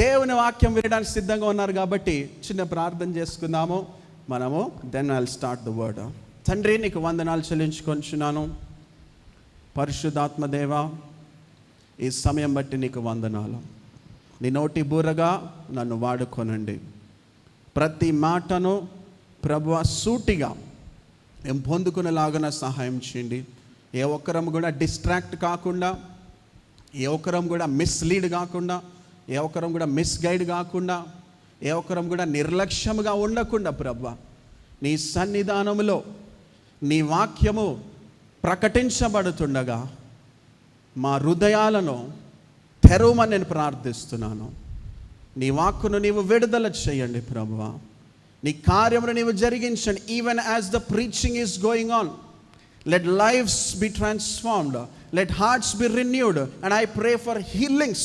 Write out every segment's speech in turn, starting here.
దేవుని వాక్యం వినడానికి సిద్ధంగా ఉన్నారు కాబట్టి చిన్న ప్రార్థన చేసుకుందాము మనము. Then I will start the word. తండ్రి, నీకు వందనాలు చెల్లించుకొంచున్నాను. పరిశుద్ధాత్మ దేవా, ఈ సమయం బట్టి నీకు వందనాలు. నీ నోటి బూరగా నన్ను వాడుకొనండి. ప్రతి మాటను ప్రభువా సూటిగా మేము పొందుకునేలాగా సహాయం చేయండి. ఏ ఒక్కరం కూడా డిస్ట్రాక్ట్ కాకుండా, ఏ ఒక్కరం కూడా మిస్లీడ్ కాకుండా, ఏ ఒక్కరం కూడా మిస్గైడ్ కాకుండా, ఏ ఒక్కరం కూడా నిర్లక్ష్యముగా ఉండకుండా ప్రభువా నీ సన్నిధానములో నీ వాక్యము ప్రకటించబడుతుండగా మా హృదయాలను తెరవమని నేను ప్రార్థిస్తున్నాను. నీ వాక్కును నీవు విడుదల చేయండి ప్రభువా. నీ కార్యమును నీవు జరిగించండి. Even as the preaching is going on, let lives be transformed, let hearts be renewed, and I pray for healings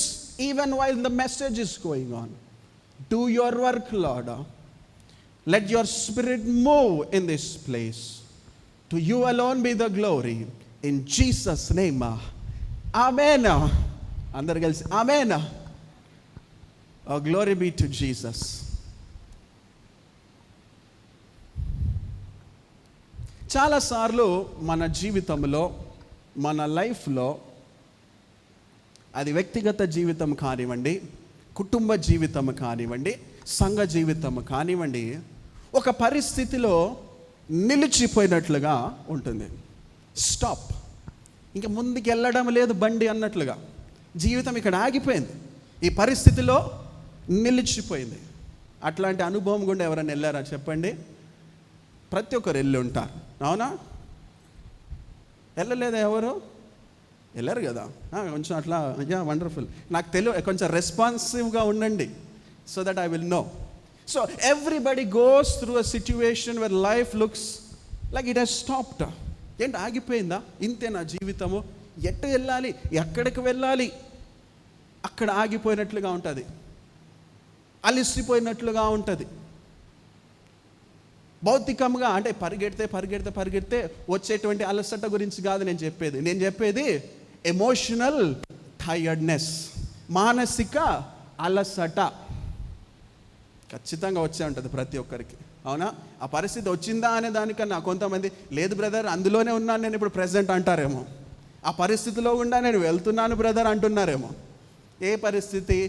even while the message is going on. Do your work, Lord. Let your spirit move in this place. To you alone be the glory. In Jesus name, amen. Andaru kalisi amen. Oh, glory be to Jesus. చాలాసార్లు మన జీవితంలో, మన లైఫ్లో, అది వ్యక్తిగత జీవితం కానివ్వండి, కుటుంబ జీవితం కానివ్వండి, సంఘ జీవితం కానివ్వండి, ఒక పరిస్థితిలో నిలిచిపోయినట్లుగా ఉంటుంది. స్టాప్, ఇంకా ముందుకు వెళ్ళడం లేదు బండి అన్నట్లుగా జీవితం ఇక్కడ ఆగిపోయింది. ఈ పరిస్థితిలో నిలిచిపోయింది. అట్లాంటి అనుభవం కూడా ఎవరైనా వెళ్ళారా చెప్పండి? ప్రతి ఒక్కరు వెళ్ళి ఉంటారు, అవునా? వెళ్ళలేదా ఎవరు? వెళ్ళారు కదా. కొంచెం అట్లా వండర్ఫుల్. నాకు తెలియదు, కొంచెం రెస్పాన్సివ్గా ఉండండి so that I will know. So everybody goes through a situation where life looks like it has stopped. ఏంటి ఆగిపోయిందా? ఇంతే నా జీవితము? ఎట్టు వెళ్ళాలి, ఎక్కడికి వెళ్ళాలి? అక్కడ ఆగిపోయినట్లుగా ఉంటుంది, అలిసిపోయినట్లుగా ఉంటుంది. భౌతికంగా అంటే పరిగెడితే వచ్చేటువంటి అలసట గురించి కాదు నేను చెప్పేది ఎమోషనల్ టైర్డ్నెస్, మానసిక అలసట ఖచ్చితంగా వచ్చే ఉంటుంది ప్రతి ఒక్కరికి, అవునా? ఆ పరిస్థితి వచ్చిందా అనే దానికన్నా కొంతమంది లేదు బ్రదర్ అందులోనే ఉన్నాను నేను ఇప్పుడు ప్రెజెంట్ అంటారేమో. ఆ పరిస్థితిలో కూడా నేను వెళ్తున్నాను బ్రదర్ అంటున్నారేమో. ఏ పరిస్థితి?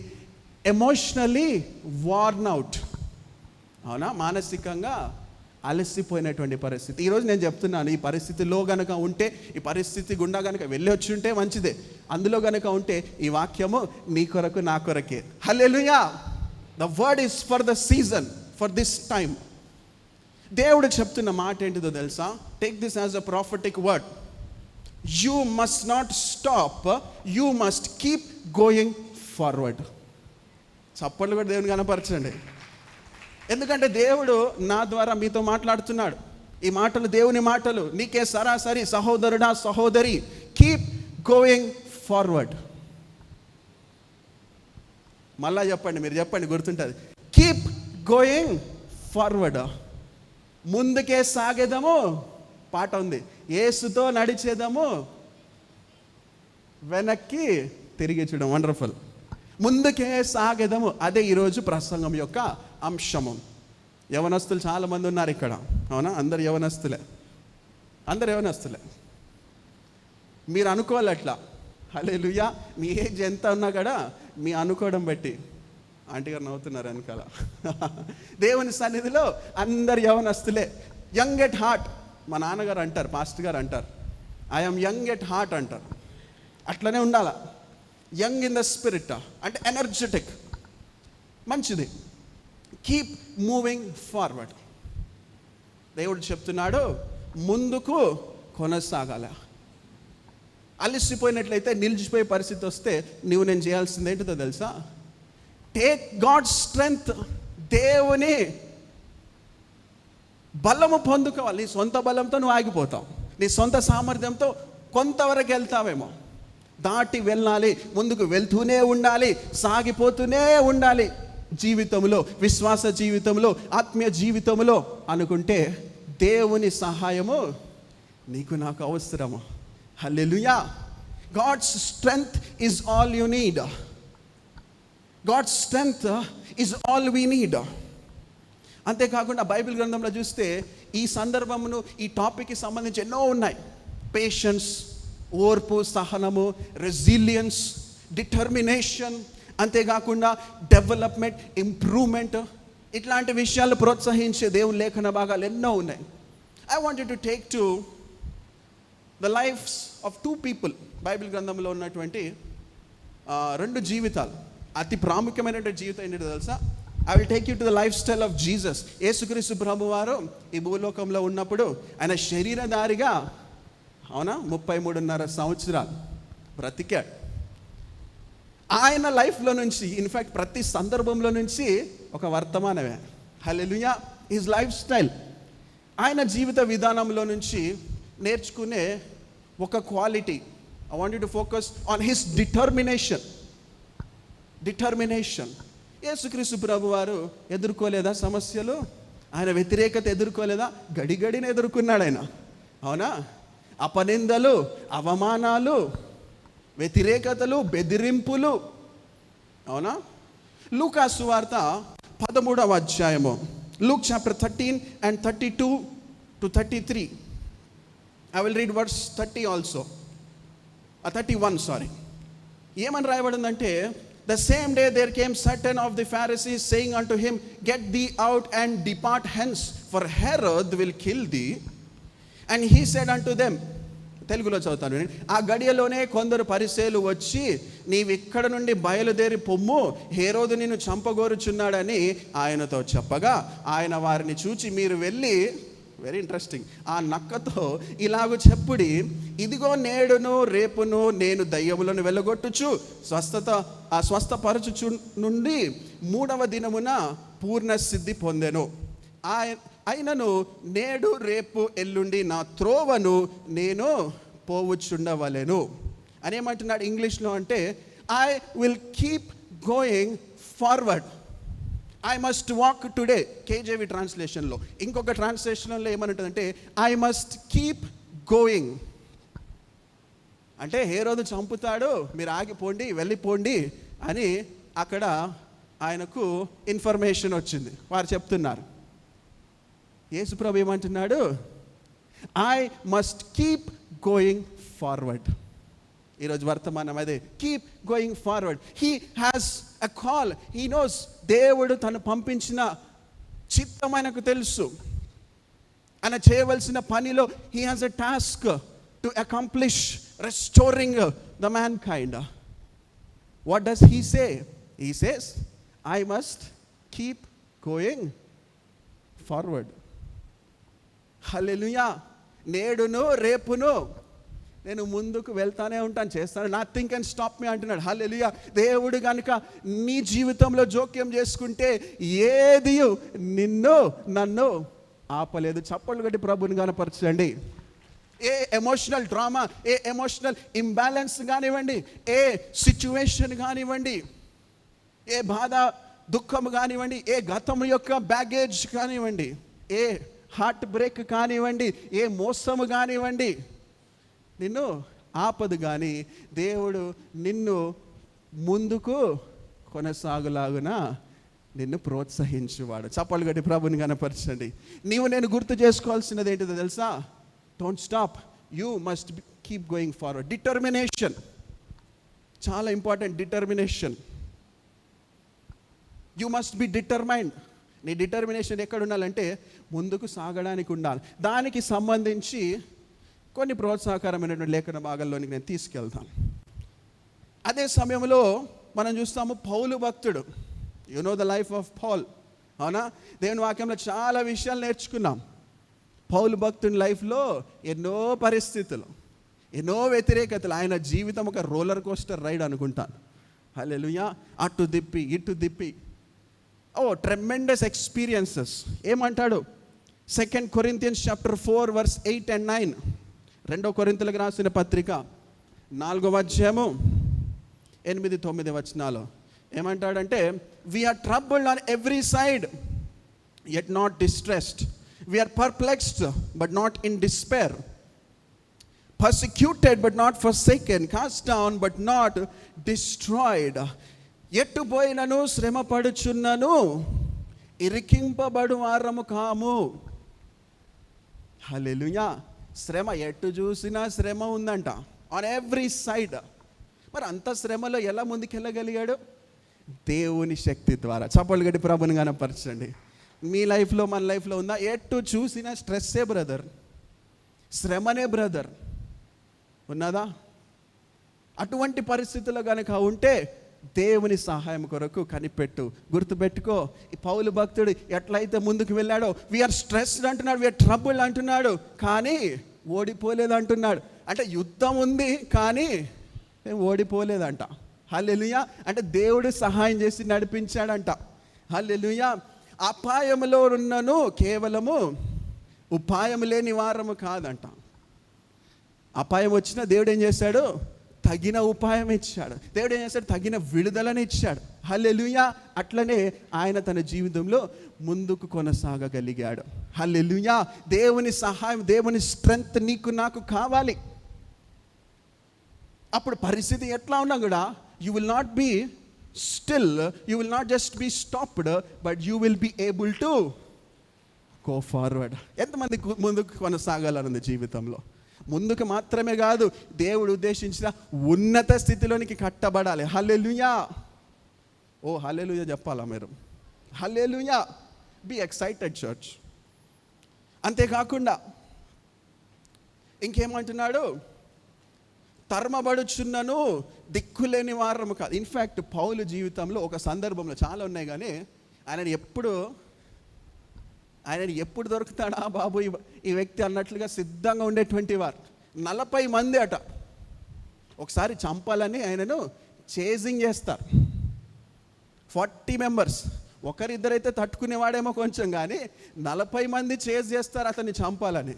ఎమోషనలీ వార్న్ అవుట్, అవునా? మానసికంగా అలసిపోయినటువంటి పరిస్థితి. ఈరోజు నేను చెప్తున్నాను, ఈ పరిస్థితిలో గనక ఉంటే, ఈ పరిస్థితి గుండా గనక వెళ్ళి వచ్చి ఉంటే మంచిదే. అందులో గనక ఉంటే ఈ వాక్యము నీ కొరకు నా కొరకే. Hallelujah. The word is for the season, for this time. దేవుడు చెప్తున్న మాట ఏంటిదో తెలుసా? Take this as a prophetic word. You must not stop, you must keep going forward. చప్పట్లు కూడా దేవుని కనపరచండి. ఎందుకంటే దేవుడు నా ద్వారా మీతో మాట్లాడుతున్నాడు. ఈ మాటలు దేవుని మాటలు. నీకే సరాసరి సహోదరుడా, సహోదరి, కీప్ గోయింగ్ ఫార్వర్డ్. మళ్ళా చెప్పండి, మీరు చెప్పండి, గుర్తుంటుంది. Keep going forward. ముందుకే సాగేదము. పాట ఉంది, యేసుతో నడిచేదము, వెనక్కి తిరిగి చూడడం. వండర్ఫుల్. ముందుకే సాగేదము. అదే ఈరోజు ప్రసంగం యొక్క అంశము. యవనస్తులు చాలామంది ఉన్నారు ఇక్కడ, అవునా? అందరు యవనస్తులే. మీరు అనుకోవాలి అట్లా. హల్లెలూయా. మీ ఏజ్ ఎంత ఉన్నా కూడా మీ అనుకోవడం బట్టి. ఆంటీ గారు నవ్వుతున్నారు వెనకాల. దేవుని సన్నిధిలో అందరు యవనస్తులే. Young at heart. మా నాన్నగారు అంటారు, పాస్టర్ గారు అంటారు, ఐఎమ్ యంగ్ ఎట్ హార్ట్ అంటారు. అట్లనే ఉండాల. యంగ్ ఇన్ ద స్పిరిట్ అంటే ఎనర్జెటిక్, మంచిది. Keep moving forward. దేవుడు చెప్తున్నాడు ముందుకు కొనసాగాల. అలసిపోయినట్లయితే, నిలిచిపోయే పరిస్థితి వస్తే నేను చేయాల్సింది ఏంటిదో తెలుసా? Take God strength. దేవుని బలము పొందుకోవాలి. నీ సొంత బలంతో నువ్వు ఆగిపోతావు. నీ సొంత సామర్థ్యంతో కొంతవరకు వెళ్తావేమో. దాటి వెళ్ళాలి, ముందుకు వెళ్తూనే ఉండాలి, సాగిపోతూనే ఉండాలి. జీవితంలో, విశ్వాస జీవితంలో, ఆత్మీయ జీవితంలో అనుకుంటే దేవుని సహాయము నీకు నాకు అవసరము. Hallelujah. God's strength is all you need. God's strength is all we need. అంతేకాకుండా బైబిల్ గ్రంథంలో చూస్తే ఈ సందర్భమును, ఈ టాపిక్కి సంబంధించి ఎన్నో ఉన్నాయి. పేషెన్స్, ఓర్పు, సహనము, రెసిలియన్స్, డిటర్మినేషన్, అంతేకాకుండా డెవలప్మెంట్, ఇంప్రూవ్మెంట్, ఇట్లాంటి విషయాలు ప్రోత్సహించే దేవుని లేఖన భాగాలు ఎన్నో ఉన్నాయి. I wanted to take to the lives of 2 people. Bible గ్రంథంలో ఉన్నటువంటి 2 జీవితాలు. అతి ప్రాముఖ్యమైనటువంటి జీవితం ఏంటో తెలుసా? I will take you to the lifestyle of Jesus. యేసుక్రీస్తు ప్రభు వారు ఈ భూలోకంలో ఉన్నప్పుడు ఆయన శరీరధారిగా, అవునా, 33.5 సంవత్సరాలు బ్రతికాడు. ఆయన లైఫ్లో నుంచి, ఇన్ఫ్యాక్ట్ ప్రతి సందర్భంలో నుంచి ఒక వర్తమానమే. హల్లెలూయా. హిజ్ లైఫ్ స్టైల్, ఆయన జీవిత విధానంలో నుంచి నేర్చుకునే ఒక quality. I want to focus on his determination. యేసుక్రీస్తు ప్రభు వారు ఎదుర్కోలేదా సమస్యలు? ఆయన వ్యతిరేకత ఎదుర్కోలేదా? గడిగడిని ఎదుర్కొన్నాడు ఆయన, అవునా? అపనిందలు, అవమానాలు, వ్యతిరేకతలు, బెదిరింపులు, అవునా? లూకా సువార్త 13వ అధ్యాయము, Luke chapter 13 and 32 to 33. I will read verse 30 also. 31, sorry. ఏమని రాయబడిందంటే, the same day there came certain of the Pharisees saying unto him, get thee out and depart hence, for Herod will kill thee. And he said unto them, తెలుగులో చదువుతాను, ఆ గడియలోనే కొందరు పరిసయ్యులు వచ్చి, నీవు ఇక్కడ నుండి బయలుదేరి పొమ్ము, హేరోదు నిన్ను చంపగోరుచున్నాడని ఆయనతో చెప్పగా, ఆయన వారిని చూచి, మీరు వెళ్ళి, వెరీ ఇంట్రెస్టింగ్, ఆ నక్కతో ఇలాగూ చెప్పుడి, ఇదిగో నేడును రేపును నేను దయ్యములను వెళ్ళగొట్టుచు స్వస్థపరచుచు నుండి 3వ దినమున పూర్ణ సిద్ధి పొందెను. అయినను నేడు రేపు ఎల్లుండి నా త్రోవను నేను పోవుచుండవలెను అని ఏమంటున్నాడు ఇంగ్లీష్లో అంటే, I will keep going forward. I must walk today, KJV ట్రాన్స్లేషన్లో. ఇంకొక ట్రాన్స్లేషన్లో ఏమంటుందంటే, ఐ మస్ట్ కీప్ గోయింగ్. అంటే హేరోదు చంపుతాడు, మీరు ఆగిపోండి, వెళ్ళిపోండి అని అక్కడ ఆయనకు ఇన్ఫర్మేషన్ వచ్చింది. వారు చెప్తున్నారు. యేసుప్రభు ఏమంటున్నాడు, I must keep going forward. ఈరోజు వర్తమానం అదే, keep going forward. He has a call, he knows. దేవుడు తను పంపించిన చిత్తం ఆయనకు తెలుసు. ఆయన చేయవలసిన పనిలో he has a task to accomplish restoring the mankind. What does he say? He says, I must keep going forward. Hallelujah. నేడును రేపును నేను ముందుకు వెళ్తానే ఉంటాను, చేస్తాను. నథింగ్ కెన్ స్టాప్ మీ అంటున్నాడు. హల్లెలూయా. దేవుడు కనుక నీ జీవితంలో జోక్యం చేసుకుంటే ఏది నిన్ను నన్ను ఆపలేదు. చప్పట్లు కట్టి ప్రభుని కనపరచండి. ఏ ఎమోషనల్ డ్రామా, ఏ ఎమోషనల్ ఇంబ్యాలెన్స్ కానివ్వండి, ఏ సిచ్యువేషన్ కానివ్వండి, ఏ బాధ దుఃఖం కానివ్వండి, ఏ గతం యొక్క బ్యాగేజ్ కానివ్వండి, ఏ హార్ట్ బ్రేక్ కానివ్వండి, ఏ మోసము కానివ్వండి, నిన్ను ఆపదు. కానీ దేవుడు నిన్ను ముందుకు కొనసాగులాగున నిన్ను ప్రోత్సహించువాడు. చప్పలు గట్టి ప్రభుని కనపరచండి. నేను గుర్తు చేసుకోవాల్సినది ఏంటిదో తెలుసా? Don't stop, you must keep going forward. Determination చాలా important. Determination, you must be determined. నీ డిటర్మినేషన్ ఎక్కడ ఉండాలంటే ముందుకు సాగడానికి ఉండాలి. దానికి సంబంధించి కొన్ని ప్రోత్సాహకరమైనటువంటి లేఖన భాగాల్లోనికి నేను తీసుకెళ్తాను. అదే సమయంలో మనం చూస్తాము పౌలు భక్తుడు. You know the life of Paul, అవునా? దేవుని వాక్యంలో చాలా విషయాలు నేర్చుకున్నాం. పౌలు భక్తుని లైఫ్లో ఎన్నో పరిస్థితులు, ఎన్నో వ్యతిరేకతలు. ఆయన జీవితం ఒక రోలర్ కోస్టర్ రైడ్ అనుకుంటాను. హల్లెలూయా. అటు దిప్పి ఇటు దిప్పి, ట్రెమెండస్ ఎక్స్పీరియన్సెస్. ఏమంటాడు? 2 Corinthians chapter 4 verse 8 and 9. 2 కొరింథీయులకు రాసిన పత్రిక 4వ అధ్యాయము 8-9 వచనాలు ఏమంటాడంటే, we are troubled on every side yet not distressed, we are perplexed but not in despair, persecuted but not forsaken, cast down but not destroyed, ఎట్టు పోయినను శ్రమ పడుచున్నను ఇరికింపబడు వారము కాము. హల్లెలూయా. శ్రమ ఎట్టు చూసినా శ్రమ ఉందంట, ఆన్ ఎవ్రీ సైడ్. మరి అంత శ్రమలో ఎలా ముందుకెళ్ళగలిగాడు? దేవుని శక్తి ద్వారా. చప్పట్లు గట్టి ప్రభుని కనపరచండి. మీ లైఫ్లో మన లైఫ్లో ఉందా? ఎట్టు చూసినా స్ట్రెస్సే బ్రదర్, శ్రమనే బ్రదర్, ఉన్నదా? అటువంటి పరిస్థితుల్లో కనుక ఉంటే దేవుని సహాయం కొరకు కనిపెట్టు. గుర్తుపెట్టుకో, ఈ పౌలు భక్తుడు ఎట్లయితే ముందుకు వెళ్ళాడో, వీఆర్ స్ట్రెస్డ్ అంటున్నాడు, వీఆర్ ట్రబుల్డ్ అంటున్నాడు, కానీ ఓడిపోలేదు అంటున్నాడు. అంటే యుద్ధం ఉంది కానీ ఓడిపోలేదంట. హల్లెలూయా. అంటే దేవుడు సహాయం చేసి నడిపించాడంట. హల్లెలూయా. అపాయములో ఉన్నను కేవలము ఉపాయం లేని వారము కాదంట. అపాయం వచ్చినా దేవుడు ఏం చేశాడు? తగిన ఉపాయం ఇచ్చాడు. దేవుడు ఏం చేశాడు? తగిన విడుదలని ఇచ్చాడు. హల్లెలూయా. అట్లనే ఆయన తన జీవితంలో ముందుకు కొనసాగగలిగాడు. హల్లెలూయా. దేవుని సహాయం, దేవుని స్ట్రెంగ్త్ నీకు నాకు కావాలి. అప్పుడు పరిస్థితి ఎట్లా ఉన్నా కూడా you will not be still, you will not just be stopped, but you will be able to go forward. ఎంతమంది ముందుకు కొనసాగాలన్నది జీవితంలో? ముందుకు మాత్రమే కాదు, దేవుడు ఉద్దేశించిన ఉన్నత స్థితిలోనికి కట్టబడాలి. హల్లెలూయా. ఓ హల్లెలూయా చెప్పాలా మీరు? హల్లెలూయా. Be excited church. అంతేకాకుండా ఇంకేమంటున్నాడు? తరమబడుచున్నను దిక్కులేని వారము కాదు. ఇన్ఫ్యాక్ట్ పౌలు జీవితంలో ఒక సందర్భంలో చాలా ఉన్నాయి, కానీ ఆయన ఎప్పుడు దొరుకుతాడా బాబు ఈ వ్యక్తి అన్నట్లుగా సిద్ధంగా ఉండేటువంటి వారు 40 మంది అట ఒకసారి చంపాలని ఆయనను చేజింగ్ చేస్తారు. 40 మెంబర్స్. ఒకరిద్దరైతే తట్టుకునేవాడేమో కొంచెం, కానీ 40 మంది చేజ్ చేస్తారు అతన్ని చంపాలని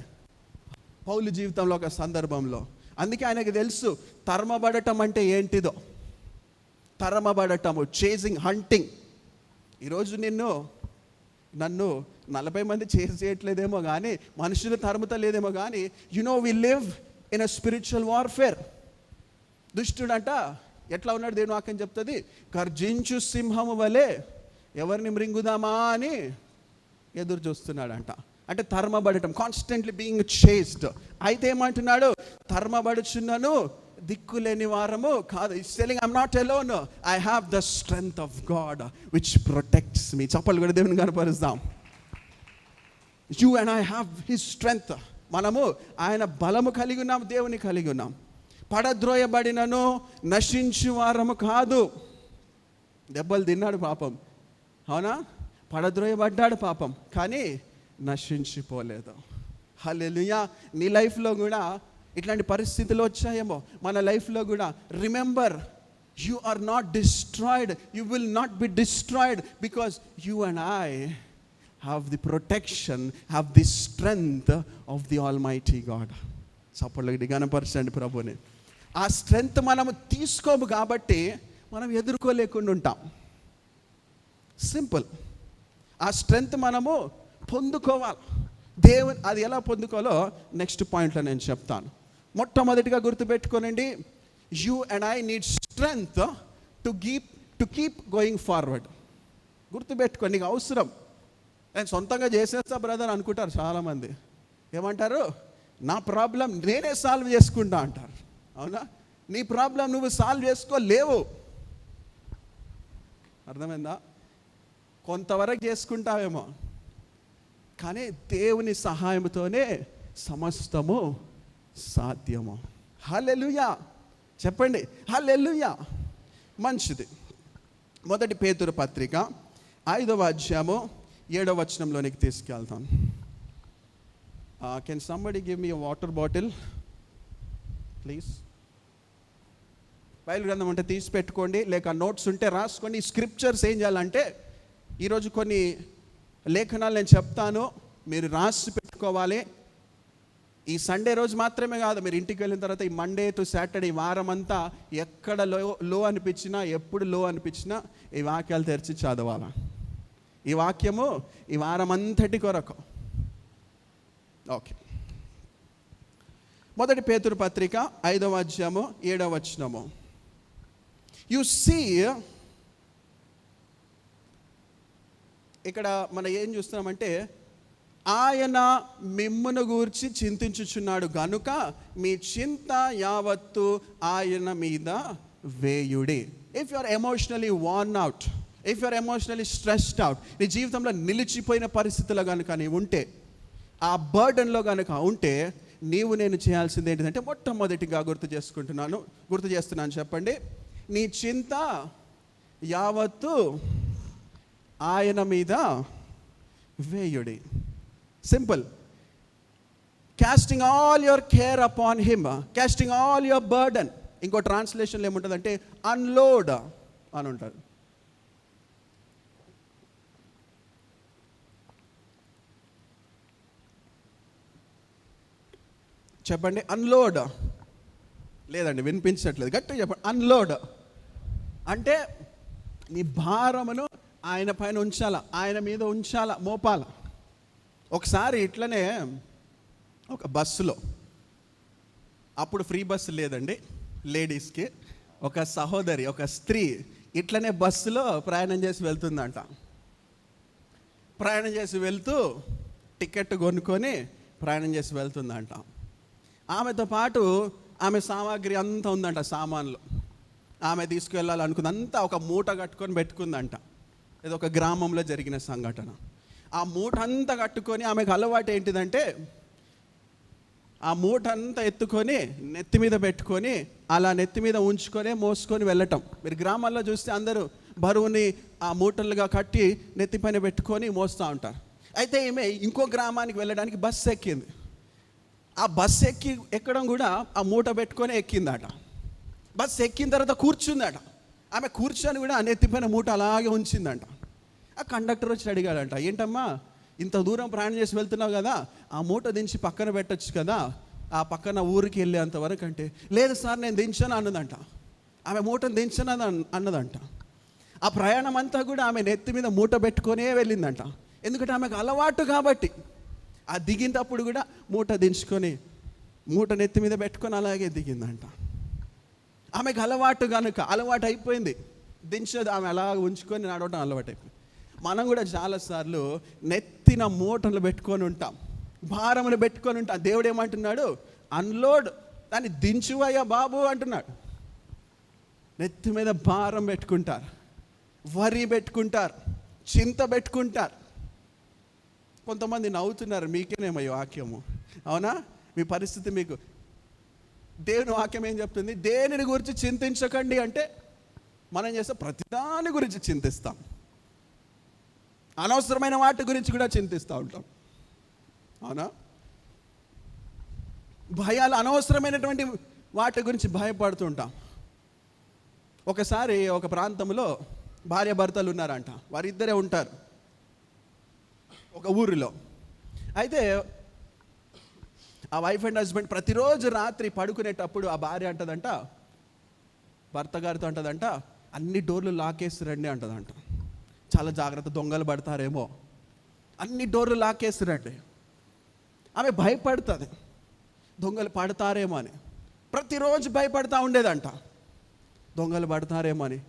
పౌలు జీవితంలో ఒక సందర్భంలో. అందుకే ఆయనకు తెలుసు తరమబడటం అంటే ఏంటిదో. తరమబడటము, చేజింగ్, హంటింగ్. ఈరోజు నన్ను 40 మంది చేజ్ చేయట్లేదేమో కానీ, మనుషులు తరుముతలేదేమో కానీ, we live in a spiritual warfare. దుష్టుడంట ఎట్లా ఉన్నాడు? దేవుని వాక్యం చెప్తుంది, గర్జించు సింహము వలె ఎవరిని మృంగుదామా అని ఎదురు చూస్తున్నాడంట. అంటే తరమబడటం, కాన్స్టెంట్లీ బీయింగ్ చేస్డ్. అయితే ఏమంటున్నాడు? తరమబడుచున్నాను దిక్కులేని వారము కాదు. It's telling I'm not alone, I have the strength of God which protects me. చప్పలు కూడా దేవుని కనపరుస్తాం. You and I have his strength. మనము ఆయన బలము కలిగి ఉన్నాం, దేవుని కలిగి ఉన్నాం. పడద్రోయబడినను నశించు వారము కాదు. దెబ్బలు తిన్నాడు పాపం, అవునా? పడద్రోయబడ్డాడు పాపం, కానీ నశించిపోలేదు. హల్లెలూయా. నీ లైఫ్లో కూడా ఇట్లాంటి పరిస్థితులు వచ్చాయేమో, మన లైఫ్లో కూడా. Remember, you are not destroyed, you will not be destroyed, because you and I have the protection, have the strength of the almighty God. Support గణపరచండి ప్రభుని. ఆ స్ట్రెంగ్త్ మనము తీసుకోము కాబట్టి మనం ఎదుర్కోలేకుండా ఉంటాం. సింపుల్. ఆ స్ట్రెంగ్త్ మనము పొందుకోవాలి. దేవుని అది ఎలా పొందుకోవాలో నెక్స్ట్ పాయింట్లో నేను చెప్తాను. మొట్టమొదటిగా గుర్తుపెట్టుకోనండి, you and I need strength to keep going forward. గుర్తుపెట్టుకో, నీకు అవసరం. నేను సొంతంగా చేసేస్తా బ్రదర్ అనుకుంటారు చాలామంది. ఏమంటారు? నా ప్రాబ్లం నేనే సాల్వ్ చేసుకుంటా అంటారు. అవునా? నీ ప్రాబ్లం నువ్వు సాల్వ్ చేసుకోలేవు. అర్థమైందా? కొంతవరకు చేసుకుంటావేమో, కానీ దేవుని సహాయంతోనే సమస్తము సాధ్యము. హల్లెలూయా. చెప్పండి హల్లెలూయా. మంచిది. 1 పేతురు పత్రిక 5వ అధ్యాయము 7వ వచనంలోనికి తీసుకెళ్తాను. Can somebody give me water bottle please. Bible గ్రంథం ఉంటే తీసి పెట్టుకోండి, లేక నోట్స్ ఉంటే రాసుకోండి. స్క్రిప్చర్స్ ఏం చేయాలంటే, ఈరోజు కొన్ని లేఖనాలు నేను చెప్తాను, మీరు రాసి పెట్టుకోవాలి. ఈ సండే రోజు మాత్రమే కాదు, మీరు ఇంటికి వెళ్ళిన తర్వాత ఈ మండే టు సాటర్డే ఈ వారం అంతా ఎక్కడ లో అనిపించినా, ఎప్పుడు లో అనిపించినా ఈ వాక్యాలు తెరిచి చదవాలి. ఈ వాక్యము ఈ వారం అంతటి కొరకు. ఓకే. 1 పేతురు పత్రిక 5వ అధ్యాయము 7వ వచనము. You see ఇక్కడ మనం ఏం చూస్తున్నామంటే, ఆయన మిమ్మును గూర్చి చింతించుచున్నాడు గనుక మీ చింత యావత్తు ఆయన మీద వేయుడి. If you are emotionally worn out, if you are emotionally stressed out, నీ జీవితంలో నిలిచిపోయిన పరిస్థితుల్లో కనుక నీవు ఉంటే, ఆ బర్డన్లో కనుక ఉంటే, నేను చేయాల్సింది ఏంటిదంటే, మొట్టమొదటిగా గుర్తు చేస్తున్నాను చెప్పండి, నీ చింత యావత్తు ఆయన మీద వేయుడి. Simple. Casting all your care upon him, casting all your burden. ఇంకో ట్రాన్స్లేషన్లో ఏముంటుందంటే అన్లోడ్ అని ఉంటుంది. చెప్పండి, అన్లోడ్. లేదండి, వినిపించట్లేదు, గట్టిగా చెప్పండి. అన్లోడ్ అంటే నీ భారమును ఆయన పైన ఉంచాల, ఆయన మీద ఉంచాల, మోపాల. ఒకసారి ఇట్లనే ఒక బస్సులో, అప్పుడు ఫ్రీ బస్సు లేదండి లేడీస్కి, ఒక సహోదరి, ఒక స్త్రీ ఇట్లనే బస్సులో ప్రయాణం చేసి వెళ్తుందంట. ప్రయాణం చేసి వెళ్తూ టికెట్ కొనుక్కొని ప్రయాణం చేసి వెళ్తుందంట. ఆమెతో పాటు ఆమె సామాగ్రి అంతా ఉందంట, సామాన్లు ఆమె తీసుకువెళ్ళాలనుకుందంతా ఒక మూట కట్టుకొని పెట్టుకుందంట. ఇది ఒక గ్రామంలో జరిగిన సంఘటన. ఆ మూట అంతా కట్టుకొని, ఆమెకు అలవాటు ఏంటిదంటే ఆ మూట అంతా ఎత్తుకొని నెత్తి మీద పెట్టుకొని అలా నెత్తి మీద ఉంచుకొని మోసుకొని వెళ్ళటం. మీరు గ్రామాల్లో చూస్తే అందరూ బరువుని ఆ మూటలుగా కట్టి నెత్తిపైన పెట్టుకొని మోస్తూ ఉంటారు. అయితే ఈమె ఇంకో గ్రామానికి వెళ్ళడానికి బస్సు ఎక్కింది. ఆ బస్సు ఎక్కడం కూడా ఆ మూట పెట్టుకొని ఎక్కిందట. బస్సు ఎక్కిన తర్వాత కూర్చుందట. ఆమె కూర్చొని కూడా ఆ నెత్తిపైన మూట అలాగే ఉంచిందంట. ఆ కండక్టర్ వచ్చి అడిగాడంట, ఏంటమ్మా ఇంత దూరం ప్రయాణం చేసి వెళ్తున్నావు కదా, ఆ మూట దించి పక్కన పెట్టచ్చు కదా, ఆ పక్కన ఊరికి వెళ్ళేంత వరకు. అంటే లేదు సార్, నేను దించాను అన్నదంట. ఆమె మూటను దించను అన్నదంట. ఆ ప్రయాణం అంతా కూడా ఆమె నెత్తి మీద మూట పెట్టుకొనే వెళ్ళిందంట. ఎందుకంటే ఆమెకు అలవాటు కాబట్టి. ఆ దిగినప్పుడు కూడా మూట దించుకొని మూట నెత్తి మీద పెట్టుకొని అలాగే దిగిందంట. ఆమెకు అలవాటు కనుక అలవాటు అయిపోయింది, దించదు, ఆమె అలా ఉంచుకొని నడవడం అలవాటు అయిపోయింది. మనం కూడా చాలాసార్లు నెత్తిన మూటలు పెట్టుకొని ఉంటాం, భారములు పెట్టుకొని ఉంటాం. దేవుడు ఏమంటున్నాడు? అన్లోడ్, దాన్ని దించువయ్యా బాబు అంటున్నాడు. నెత్తి మీద భారం పెట్టుకుంటారు, వరి పెట్టుకుంటారు, చింత పెట్టుకుంటారు. కొంతమంది నవ్వుతున్నారు, మీకేనేమో ఈ వాక్యము, అవునా? మీ పరిస్థితి మీకు దేవుని వాక్యం ఏం చెప్తుంది? దేనిని గురించి చింతించకండి అంటే మనం చేస్తే ప్రతిదాని గురించి చింతిస్తాం, అనవసరమైన వాటి గురించి కూడా చింతిస్తూ ఉంటాం, అవునా? భయాలు, అనవసరమైనటువంటి వాటి గురించి భయపడుతుంటాం. ఒకసారి ఒక ప్రాంతంలో భార్య భర్తలు ఉన్నారంట, వారిద్దరే ఉంటారు ఒక ఊరిలో. అయితే ఆ వైఫ్ అండ్ హస్బెండ్ ప్రతిరోజు రాత్రి పడుకునేటప్పుడు ఆ భార్య అంటదంట, భర్త గారితో అంటదంట, అన్ని డోర్లు లాకేసి రండి అంటదంట. చాలా జాగ్రత్త, దొంగలు పడతారేమో, అన్ని డోర్లు లాకేసి రండి. ఆమె భయపడుతుంది, దొంగలు పడతారేమో అని. ప్రతిరోజు భయపడతా ఉండేదంట, దొంగలు పడతారేమో అని.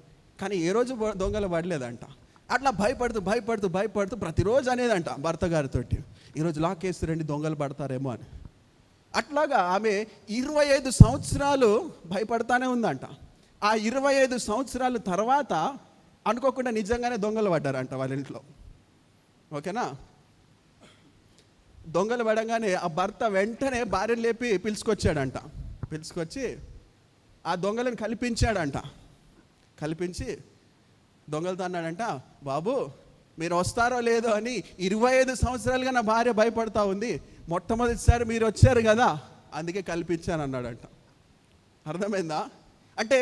కానీ ఏ రోజు దొంగలు పడలేదంట. అట్లా భయపడుతూ ప్రతిరోజు అనేదంట భర్త గారితో, ఈరోజు లాకేసి రండి, దొంగలు పడతారేమో అని. అట్లాగా ఆమె 25 సంవత్సరాలు భయపడతానే ఉందంట. ఆ 25 సంవత్సరాల తర్వాత అనుకోకుండా నిజంగానే దొంగలు పడ్డారంట వాళ్ళ ఇంట్లో, ఓకేనా? దొంగలు పడగానే ఆ భర్త వెంటనే భార్యను లేపి పిలుచుకొచ్చాడంట. పిలుచుకొచ్చి ఆ దొంగలను కల్పించాడంట. కల్పించి దొంగలతో అన్నాడంట, బాబు మీరు వస్తారో లేదో అని 25 సంవత్సరాలుగా నా భార్య భయపడతా ఉంది, మొట్టమొదటిసారి మీరు వచ్చారు కదా అందుకే కల్పించాను అన్నాడంట. అర్థమైందా? అంటే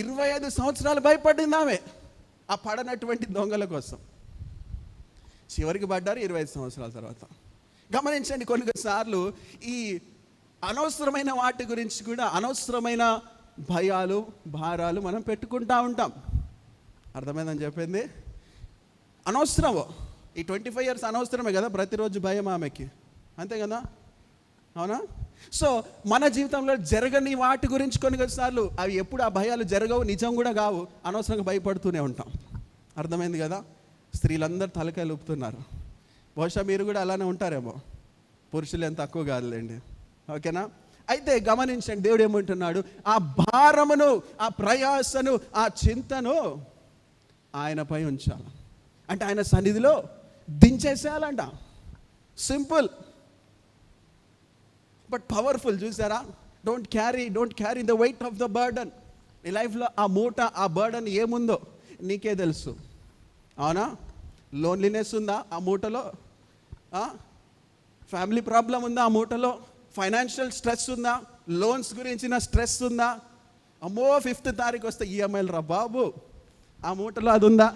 25 సంవత్సరాలు భయపడింది ఆమె ఆ పడనటువంటి దొంగల కోసం. చివరికి పడ్డారు 25 సంవత్సరాల తర్వాత. గమనించండి, కొన్నిసార్లు ఈ అనవసరమైన వాటి గురించి కూడా అనవసరమైన భయాలు, భారాలు మనం పెట్టుకుంటూ ఉంటాం. అర్థమైందని చెప్పింది? అనవసరము. ఈ 25 years అనవసరమే కదా, ప్రతిరోజు భయం ఆమెకి, అంతే కదా, అవునా? సో మన జీవితంలో జరగని వాటి గురించి కొన్నిసార్లు అవి ఎప్పుడు ఆ భయాలు జరగవు, నిజం కూడా కావు, అనవసరంగా భయపడుతూనే ఉంటాం. అర్థమైంది కదా? స్త్రీలందరూ తలకాయలు ఊపుతున్నారు. బహుశా మీరు కూడా అలానే ఉంటారేమో, పురుషులు ఏం తక్కువ కాదులేండి. ఓకేనా? అయితే గమనించండి, దేవుడు ఏమంటున్నాడు, ఆ భారమును, ఆ ప్రయాసను, ఆ చింతను ఆయనపై ఉంచాలి. అంటే ఆయన సన్నిధిలో దించేసేయాలంట. Simple but powerful. చూసారా? Don't carry the weight of the burden. నీ లైఫ్లో ఆ మూట, ఆ బర్డన్ ఏముందో నీకే తెలుసు. అవునా? లోన్లీనెస్ ఉందా ఆ మూటలో? ఫ్యామిలీ ప్రాబ్లం ఉందా ఆ మూటలో? ఫైనాన్షియల్ స్ట్రెస్ ఉందా? లోన్స్ గురించిన స్ట్రెస్ ఉందా? అమ్మో 5th తారీఖు వస్తే ఈఎంఐలు రా బాబు, ఆ మూటలో అది ఉందా?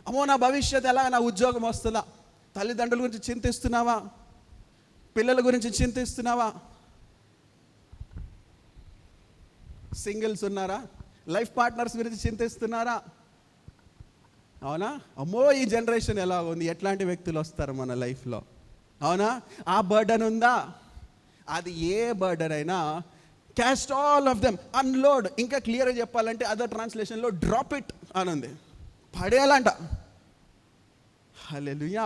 అమ్మో నా భవిష్యత్ ఎలా, నా ఉద్యోగం వస్తుందా? తల్లిదండ్రుల గురించి చింతిస్తున్నావా? పిల్లల గురించి చింతిస్తున్నావా? సింగిల్స్ ఉన్నారా? లైఫ్ పార్ట్నర్స్ గురించి చింతిస్తున్నారా? అవునా? అమ్మో ఈ జనరేషన్ ఎలా ఉంది, ఎట్లాంటి వ్యక్తులు వస్తారు మన లైఫ్లో? అవునా? ఆ బర్డన్ ఉందా? అది ఏ బర్డన్ అయినా caste all of them, unload. ఇంకా క్లియర్గా చెప్పాలంటే అదర్ ట్రాన్స్లేషన్లో డ్రాప్ ఇట్ అని ఉంది. పడేయాలంట. హల్లెలూయా.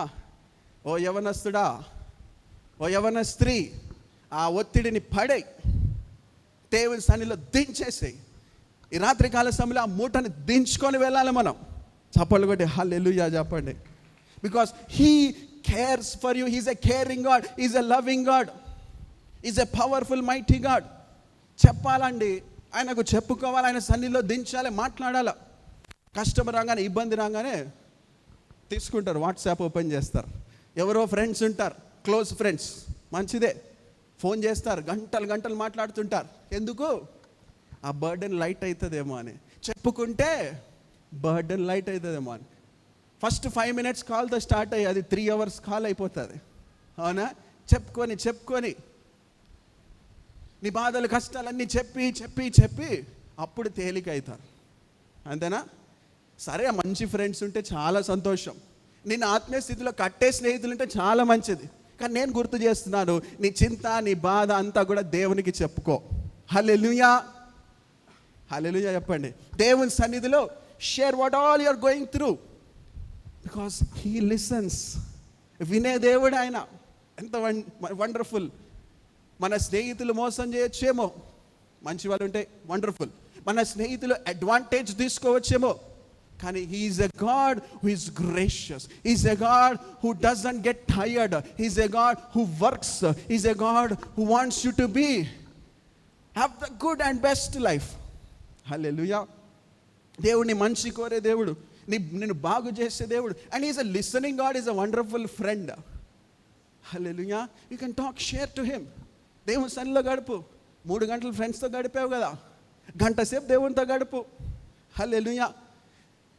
ఓ యవనస్తుడా, ఓ యవన స్త్రీ, ఆ ఒత్తిడిని పడేయి, దేవుని సన్నిధిలో దించేసేయి. ఈ రాత్రికాల సమయంలో ఆ మూటని దించుకొని వెళ్ళాలి మనం. చప్పట్లు కొట్టి హల్లెలూయా చెప్పండి. Because he cares for you. He's a caring God, he's a loving God, is a powerful mighty God. చెప్పాలండి, ఆయనకు చెప్పుకోవాలి, ఆయన సన్నిధిలో దించాలి, మాట్లాడాలి. కష్టం రాగానే, ఇబ్బంది రాగానే తీసుకుంటారు, వాట్సాప్ ఓపెన్ చేస్తారు. ఎవరో ఫ్రెండ్స్ ఉంటారు, క్లోజ్ ఫ్రెండ్స్, మంచిదే, ఫోన్ చేస్తారు, గంటలు గంటలు మాట్లాడుతుంటారు. ఎందుకు? ఆ బర్డెన్ లైట్ అవుతుందేమో అని. చెప్పుకుంటే బర్డెన్ లైట్ అవుతుందేమో అని. ఫస్ట్ 5 minutes కాల్తో స్టార్ట్ అయ్యి అది 3 hours కాల్ అయిపోతుంది. అవునా? చెప్పుకొని నీ బాధలు కష్టాలన్నీ చెప్పి అప్పుడు తేలిక అవుతారు. అంతేనా? సరే, మంచి ఫ్రెండ్స్ ఉంటే చాలా సంతోషం. నేను ఆత్మీయ స్థితిలో కట్టే స్నేహితులు ఉంటే చాలా మంచిది. కానీ నేను గుర్తు చేస్తున్నాను, నీ చింత, నీ బాధ అంతా కూడా దేవునికి చెప్పుకో. హల్లెలూయా. హల్లెలూయా చెప్పండి. దేవుని సన్నిధిలో share what all you are going through, because he listens. వినే దేవుడు ఆయన. ఎంత వండర్ఫుల్. మన స్నేహితులు మోసం చేయొచ్చేమో, మంచి వాళ్ళు ఉంటే వండర్ఫుల్. మన స్నేహితులు అడ్వాంటేజ్ తీసుకోవచ్చేమో, కానీ he's a God who is gracious. He's a God who doesn't get tired. He's a God who works. He's a God who wants you to be have the good and best life. హల్లెలూయా. దేవుడిని మంచి కోరే దేవుడు, నిన్ను బాగు చేసే దేవుడు. And is a listening God, is a wonderful friend. హల్లెలూయా. You can talk, share to him. దేవుని సన్నిధిలో గడుపు. 3 గంటలు ఫ్రెండ్స్తో గడిపావు కదా, గంట సేపు దేవునితో గడుపు. హల్లెలూయా.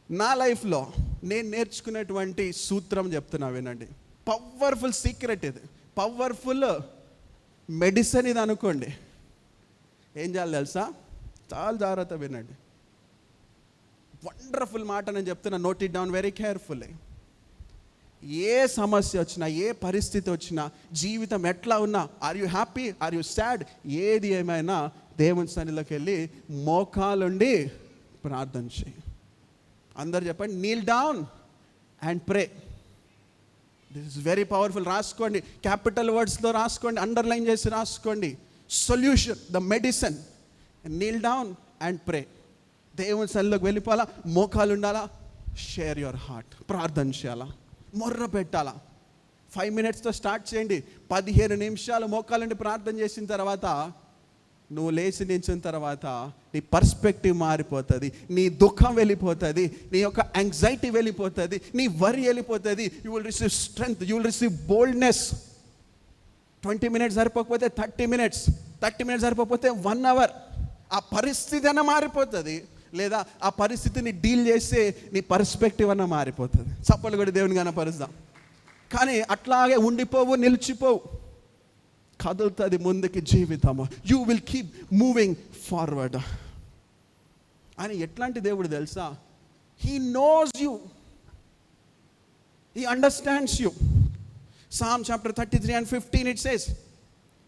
నా లైఫ్లో నేను నేర్చుకునేటువంటి సూత్రం చెప్తున్నా వినండి. పవర్ఫుల్ సీక్రెట్ ఇది, పవర్ఫుల్ మెడిసిన్ ఇది అనుకోండి. ఏం చేయాలి తెలుసా? చాలా జాగ్రత్త వినండి. వండర్ఫుల్ మాట నేను చెప్తున్నా, note it down very carefully. ఏ సమస్య వచ్చినా, ఏ పరిస్థితి వచ్చినా, జీవితం ఎట్లా ఉన్నా, are you happy, are you sad, ఏది ఏమైనా దేవుని సన్నిధిలోకి వెళ్ళి మోకాలుండి ప్రార్థన చేయి. అందరు చెప్పండి, Neel down and pray. This is very powerful. రాసుకోండి, క్యాపిటల్ వర్డ్స్లో రాసుకోండి, అండర్లైన్ చేసి రాసుకోండి. Solution, the medicine. Neel down and pray. దేవుని సన్నిధిలోకి వెళ్ళిపోవాలా, మోకాలు ఉండాలా, షేర్ యువర్ హార్ట్, ప్రార్థన చేయాలా, మొర్ర పెట్టాలా. 5 minutesతో స్టార్ట్ చేయండి. 15 నిమిషాలు మోకాలుండి ప్రార్థన చేసిన తర్వాత, నువ్వు లేచి నించిన తర్వాత నీ పర్స్పెక్టివ్ మారిపోతుంది, నీ దుఃఖం వెళ్ళిపోతుంది, నీ యొక్క యాంగ్జైటీ వెళ్ళిపోతుంది, నీ వరి వెళ్ళిపోతుంది. You will receive strength, you will receive boldness. 20 minutes సరిపోకపోతే 30 minutes, 30 minutes సరిపోకపోతే 1 hour. ఆ పరిస్థితి అన్న మారిపోతుంది, లేదా ఆ పరిస్థితిని డీల్ చేసే నీ పర్స్పెక్టివ్ అన్న మారిపోతుంది. చప్పలు కూడా దేవుని కనపరుస్తాం. కానీ అట్లాగే ఉండిపోవు, నిలిచిపోవు, కదులుతుంది ముందుకి జీవితము. You will keep moving forward. అని ఎట్లాంటి దేవుడు తెలుసా? He knows you, he understands you. Psalm chapter 33 and 15 it says,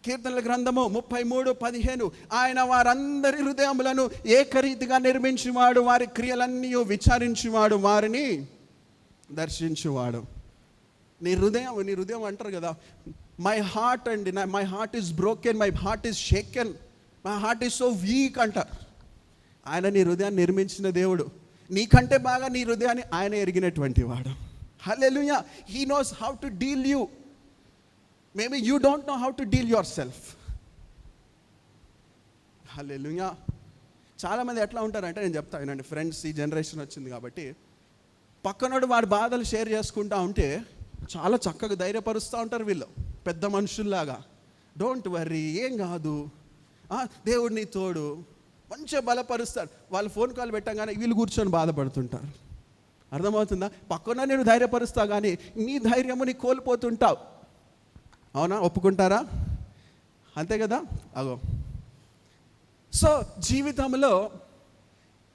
కీర్తనల గ్రంథము 33:15, ఆయన వారందరి హృదయములను ఏకరీతిగా నిర్మించువాడు, వారి క్రియలన్నీ విచారించువాడు, వారిని దర్శించువాడు. నీ హృదయం అంటారు కదా, మై హార్ట్ అండి, my heart is broken, my heart is షేకెన్, my heart is so weak అంటారు. ఆయన నీ హృదయాన్ని నిర్మించిన దేవుడు. నీకంటే బాగా నీ హృదయాన్ని ఆయన ఎరిగినటువంటి వాడు. హల్లెలూయా. He knows how to deal you. Maybe you don't know how to deal your yourself. చాలామంది ఎట్లా ఉంటారంటే, నేను చెప్తా వినండి ఫ్రెండ్స్, ఈ జనరేషన్ వచ్చింది కాబట్టి, పక్కనోడు వాడి బాధలు షేర్ చేసుకుంటా ఉంటే చాలా చక్కగా ధైర్యపరుస్తూ ఉంటారు వీళ్ళు, పెద్ద మనుషుల్లాగా. డోంట్ వర్రీ, ఏం కాదు, దేవుడు నీ తోడు, మంచిగా బలపరుస్తారు. వాళ్ళు ఫోన్ కాల్ పెట్టగానే వీళ్ళు కూర్చొని బాధపడుతుంటారు. అర్థమవుతుందా? పక్కన నేను ధైర్యపరుస్తా కానీ నీ ధైర్యము నీ కోల్పోతుంటావు. అవునా? ఒప్పుకుంటారా? అంతే కదా. అగో, సో జీవితంలో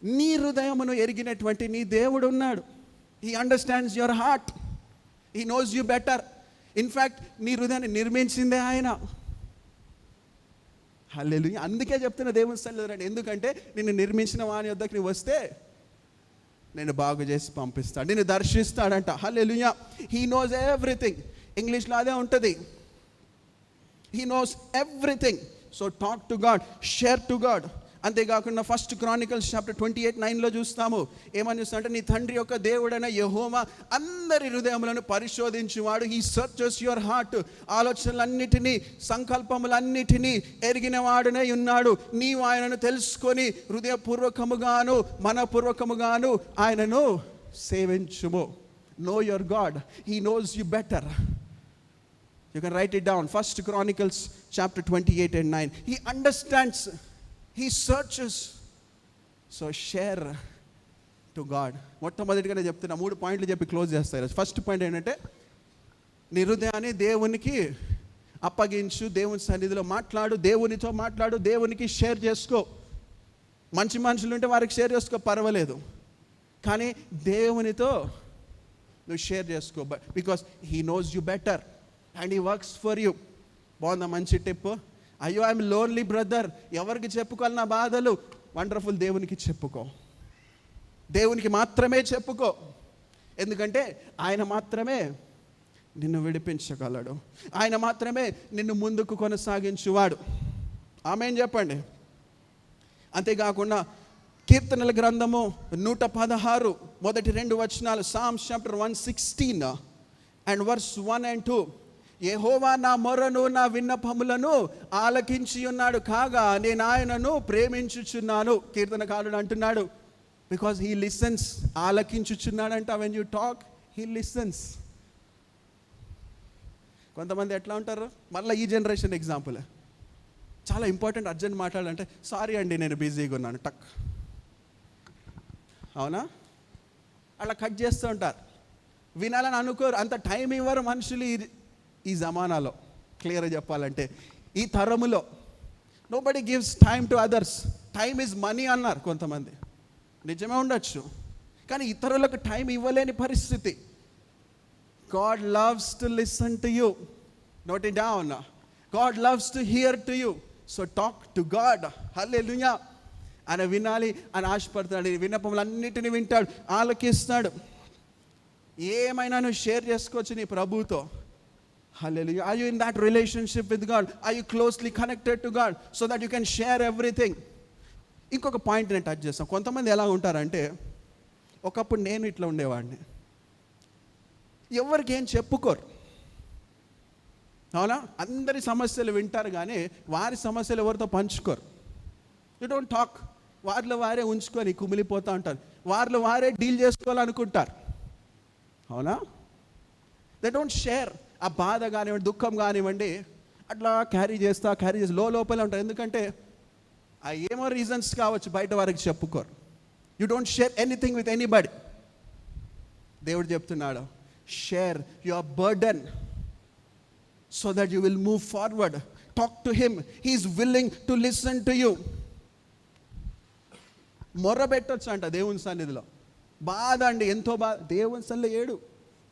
నీ హృదయమును ఎరిగినటువంటి నీ దేవుడు ఉన్నాడు. He understands your heart, he knows you better. In fact నీ హృదయాన్ని నిర్మించిందే ఆయన. హల్లెలూయా. అందుకే చెప్తున్న దేవుని సన్నిధిలో రండి. ఎందుకంటే నిన్ను నిర్మించిన వాని వద్దకు నువ్వు వస్తే నేను బాగు చేసి పంపిస్తాడు, నిన్ను దర్శిస్తాడంట. హల్లెలూయా. He knows everything. ఇంగ్లీష్లో అదే ఉంటుంది, he knows everything. So talk to God, share to God. అంతేకాకుండా 1 Chronicles chapter 28:9 చూస్తాము. ఏమని చూస్తా అంటే, నీ తండ్రి యొక్క దేవుడైన యెహోవా అందరి హృదయములను పరిశోధించువాడు. He searches your heart. ఆలోచనలన్నిటినీ, సంకల్పములన్నిటినీ ఎరిగిన వాడునే ఉన్నాడు. నీవు ఆయనను తెలుసుకొని హృదయపూర్వకముగాను మనపూర్వకముగాను ఆయనను సేవించుము. Know your God, he knows you better. You can write it down. 1 Chronicles chapter 28:9. He understands, he searches. So share to God. మొట్టమొదటిగానే చెప్తున్నా, 3 పాయింట్లు చెప్పి క్లోజ్ చేస్తాను. ఫస్ట్ పాయింట్ ఏంటంటే, నీ హృదయాన్ని దేవునికి అప్పగించు, దేవుని సన్నిధిలో మాట్లాడు, దేవునితో మాట్లాడు, దేవునికి షేర్ చేసుకో. మంచి మనుషులు ఉంటే వారికి షేర్ చేసుకో, పర్వాలేదు. కానీ దేవునితో నువ్వు షేర్ చేసుకో, because he knows you better and he works for you. బాగుందా? మంచి టిప్. అయ్యో ఐఎమ్ లోన్లీ బ్రదర్, ఎవరికి చెప్పుకోవాలి నా బాధలు? వండర్ఫుల్, దేవునికి చెప్పుకో. దేవునికి మాత్రమే చెప్పుకో. ఎందుకంటే ఆయన మాత్రమే నిన్ను విడిపించగలడు, ఆయన మాత్రమే నిన్ను ముందుకు కొనసాగించువాడు. ఆమేన్ చెప్పండి. అంతేకాకుండా కీర్తనల గ్రంథము 116 మొదటి 2 వచనాలు, Psalms chapter 116 and verse 1 and 2. యెహోవా నా మొరను నా విన్నపములను ఆలకించి ఉన్నాడు కాగా నేను ఆయనను ప్రేమించుచున్నాను. కీర్తనకారుడు అంటున్నాడు, బికాజ్ హీ లిసన్స్. ఆలకించుచున్నాడంట. When you talk, he listens. కొంతమంది ఎట్లా ఉంటారు, మళ్ళీ ఈ జనరేషన్ ఎగ్జాంపుల్, చాలా ఇంపార్టెంట్ అర్జెంట్ మాట్లాడాలంటే, సారీ అండి నేను బిజీగా ఉన్నాను, టక్. అవునా? అలా కట్ చేస్తూ ఉంటారు. వినాలని అనుకోరు, అంత టైం ఇవ్వరు మనుషులు ఈ జమానాలో. క్లియర్గా చెప్పాలంటే, ఈ తరములో nobody gives time to others. Time is money అన్నారు కొంతమంది. నిజమే ఉండొచ్చు, కానీ ఇతరులకు టైం ఇవ్వలేని పరిస్థితి. God loves to listen to you. Note it down. God loves to hear to you. So talk to God. హల్లెలూయా. ఆయన వినాలి అని ఆశపడుతున్నాడు. ఈ విన్నపములన్నిటిని వింటాడు, ఆలకిస్తాడు. ఏమైనా నువ్వు షేర్ చేసుకోవచ్చు నీ ప్రభువుతో. Hallelujah. Are you in that relationship with God? Are you closely connected to God so that you can share everything? ఇంకొక పాయింట్ నేను టచ్ చేస్తాను. కొంతమంది ఎలా ఉంటారంటే, ఒకప్పుడు నేను ఇట్లా ఉండేవాడిని, ఎవరికి ఏం చెప్పుకోరు. అవునా? అందరి సమస్యలు వింటారు కానీ వారి సమస్యలు ఎవరితో పంచుకోరు. You don't talk. వారిలో వారే ఉంచుకొని కుమిలిపోతూ ఉంటారు, వారిలో వారే డీల్ చేసుకోవాలనుకుంటారు. అవునా? They don't share. ఆ బాధ కానివ్వండి, దుఃఖం కానివ్వండి, అట్లా క్యారీ చేసి లోపలే ఉంటారు. ఎందుకంటే ఆ ఏమో రీజన్స్ కావచ్చు, బయట వారికి చెప్పుకోరు. You don't share anything with anybody. దేవుడు చెప్తున్నాడు, share your burden so that you will move forward. Talk to him, he is willing to listen to you. మొర్ర పెట్టొచ్చు అంట దేవుని సన్నిధిలో. బాధ అండి, ఎంతో బాధ, దేవుని సన్నిధిలో ఏడు,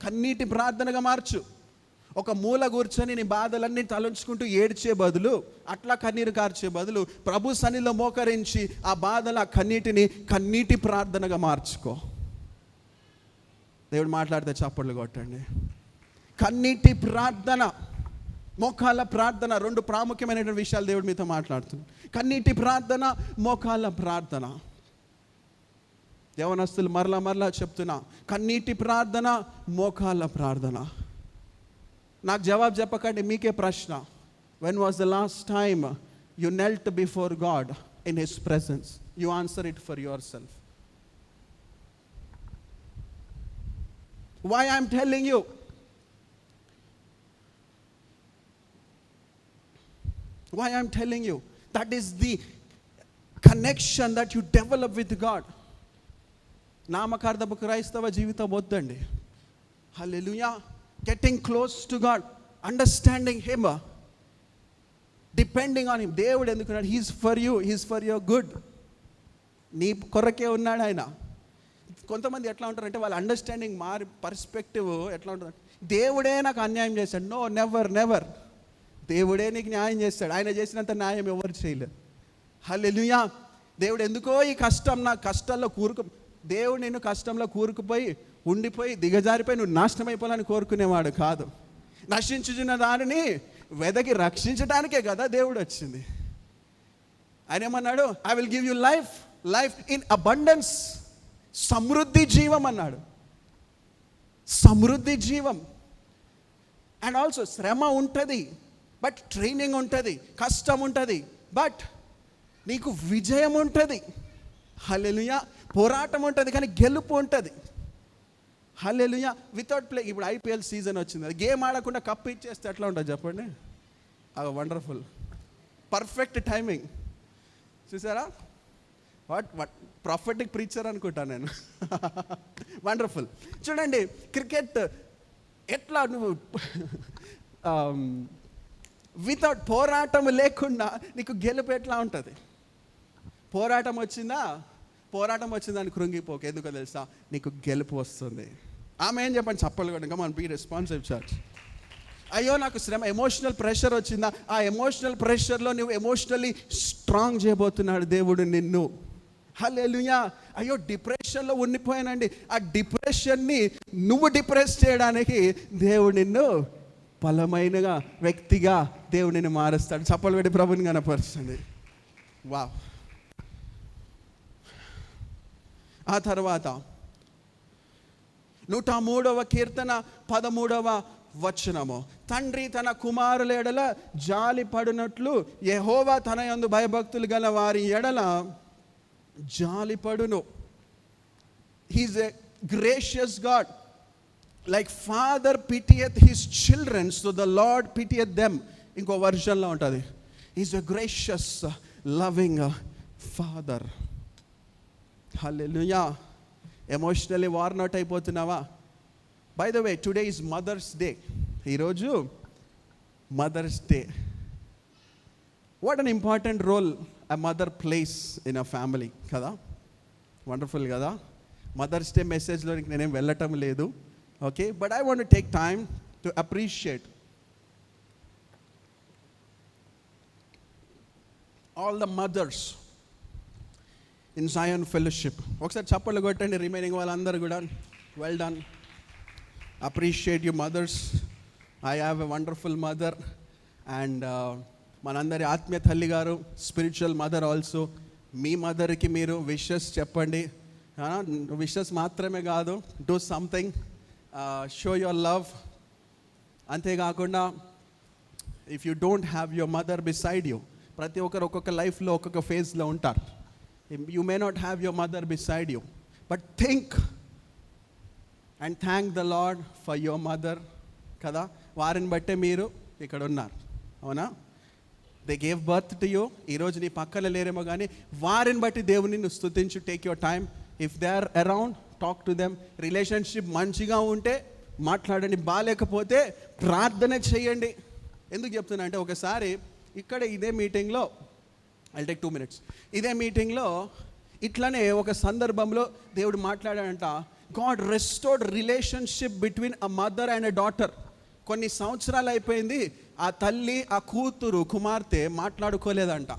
కన్నీటి ప్రార్థనగా మార్చు. ఒక మూల కూర్చొని నీ బాధలన్నీ తలంచుకుంటూ ఏడ్చే బదులు, అట్లా కన్నీరు కార్చే బదులు, ప్రభు సన్నిధిలో మోకరించి ఆ బాధల కన్నీటిని కన్నీటి ప్రార్థనగా మార్చుకో. దేవుడు మాట్లాడితే చప్పట్లు కొట్టండి. కన్నీటి ప్రార్థన, మోకాళ్ళ ప్రార్థన, రెండు ప్రాముఖ్యమైనటువంటి విషయాలు దేవుడు మీతో మాట్లాడుతున్నాడు. కన్నీటి ప్రార్థన, మోకాళ్ళ ప్రార్థన. యవనస్తులు మరలా చెప్తున్నా, కన్నీటి ప్రార్థన, మోకాళ్ళ ప్రార్థన. నాకు జవాబు చెప్పకండి, మీకే ప్రశ్న. When was the last time you knelt before God in His presence? You answer it for yourself. Why I'm telling you? Why I'm telling you? That is the connection that you develop with God. నామకార్థపు క్రైస్తవ జీవితం వద్దండి. హల్లెలూయా. Getting close to God, understanding Him, depending on Him. దేవుడు ఎందుకున్నాడు? He is for you, He is for your good. నీ కొరకే ఉన్నాడు ఆయన. కొంతమంది ఎట్లా ఉంటారంటే వాళ్ళ అండర్స్టాండింగ్ మారి, పర్స్పెక్టివ్ ఎట్లా ఉంటుంది, దేవుడే నాకు అన్యాయం చేశాడు. No, never. దేవుడే నీకు న్యాయం చేస్తాడు. ఆయన చేసినంత న్యాయం ఎవరు చేయలేరు. హల్లెలూయా. దేవుడు ఎందుకో ఈ కష్టం, నా కష్టాల్లో దేవుడు నిన్ను కష్టంలో కూరుకుపోయి ఉండిపోయి దిగజారిపోయి నువ్వు నాశనం అయిపోవాలని కోరుకునేవాడు కాదు. నశించుచున్న దానిని వెదకి రక్షించడానికే కదా దేవుడు వచ్చింది. ఆయన ఏమన్నాడు? I will give you life in abundance. సమృద్ధి జీవం అన్నాడు. సమృద్ధి జీవం. అండ్ ఆల్సో శ్రమ ఉంటుంది, బట్ ట్రైనింగ్ ఉంటుంది, కష్టం ఉంటుంది, బట్ నీకు విజయం ఉంటుంది. హల్లెలూయా. పోరాటం ఉంటుంది కానీ గెలుపు ఉంటుంది. హల్లెలూయా. Without play. ఇప్పుడు ఐపీఎల్ సీజన్ వచ్చింది, గేమ్ ఆడకుండా కప్పు ఇచ్చేస్తే ఎట్లా ఉంటుంది చెప్పండి? Wonderful, perfect timing. చూసారా? వాట్ ప్రాఫిటిక్ ప్రీచర్ అనుకుంటా నేను. వండర్ఫుల్. చూడండి, క్రికెట్ ఎట్లా నువ్వు వితౌట్ పోరాటం లేకుండా నీకు గెలుపు ఎట్లా ఉంటుంది? పోరాటం వచ్చిందని కృంగిపోక. ఎందుకో తెలుసా? నీకు గెలుపు వస్తుంది. ఆమె ఏం చెప్పండి, చప్పలు కూడా. కమాన్, బీ రెస్పాన్సివ్ చర్చ్. అయ్యో నాకు శ్రమ, ఎమోషనల్ ప్రెషర్ వచ్చిందా? ఆ ఎమోషనల్ ప్రెషర్లో నువ్వు ఎమోషనల్లీ స్ట్రాంగ్ చేయబోతున్నాడు దేవుడు నిన్ను. హల్లెలూయా. అయ్యో డిప్రెషన్లో ఉండిపోయానండి, ఆ డిప్రెషన్ని నువ్వు డిప్రెస్ చేయడానికి దేవుడు నిన్ను బలమైనగా వ్యక్తిగా దేవుడు నిన్ను మారుస్తాడు. చప్పలు పెట్టి ప్రభుని కనపరుస్తుంది. వావ్. ఆ తర్వాత 103వ కీర్తన 13వ వచనము. తండ్రి తన కుమారుల ఎడల జాలి పడునట్లు యెహోవా తన యందు భయభక్తులు గల వారి ఎడల జాలిపడును. He's a gracious God. Like father pitieth his children, so the Lord pitieth them. ఇంకో వర్షన్లో ఉంటుంది, he's a gracious loving father. హల్లెలూయా. ఎమోషనల్లీ వార్న్ అవుట్ అయిపోతున్నావా? By the way, today is mother's day. ఈరోజు mother's day. What an important role a mother plays in a family కదా. Wonderful కదా. Mother's day మెసేజ్లోనికి నేనేం వెళ్ళటం లేదు, okay, but I want to take time to appreciate all the mothers in Zion Fellowship. ఒకసారి చప్పట్లు కొట్టండి రిమైనింగ్ వాళ్ళందరూ కూడా. Well done. Appreciate you mothers. I have a wonderful mother and మనందరి ఆత్మీయ తల్లి గారు, స్పిరిచువల్ మదర్ ఆల్సో. మీ మదర్కి మీరు విషెస్ చెప్పండి. విషెస్ మాత్రమే కాదు, do something, show your love. అంతేకాకుండా if you don't have your mother beside you, ప్రతి ఒక్కరు ఒక్కొక్క లైఫ్లో ఒక్కొక్క ఫేజ్లో ఉంటారు. You may not have your mother beside you, but think and thank the Lord for your mother కదా. వారిని బట్టే మీరు ఇక్కడ ఉన్నారు, అవునా? They gave birth to you. ఈరోజు నీ పక్కన లేరేమో కానీ వారిని బట్టి దేవుని నువ్వు స్తుతించు. Take your time. If they are around, talk to them. Relationship మంచిగా ఉంటే మాట్లాడండి, బాగాలేకపోతే ప్రార్థన చేయండి. ఎందుకు చెప్తున్నా అంటే, ఒకసారి ఇక్కడ ఇదే మీటింగ్లో, ఐల్ టేక్ 2 minutes, ఇదే మీటింగ్లో ఇట్లనే ఒక సందర్భంలో దేవుడు మాట్లాడాడంట. God restored relationship between a mother and a daughter. కొన్ని సంవత్సరాలు అయిపోయింది, ఆ తల్లి ఆ కూతురు కుమార్తె మాట్లాడుకోలేదంట.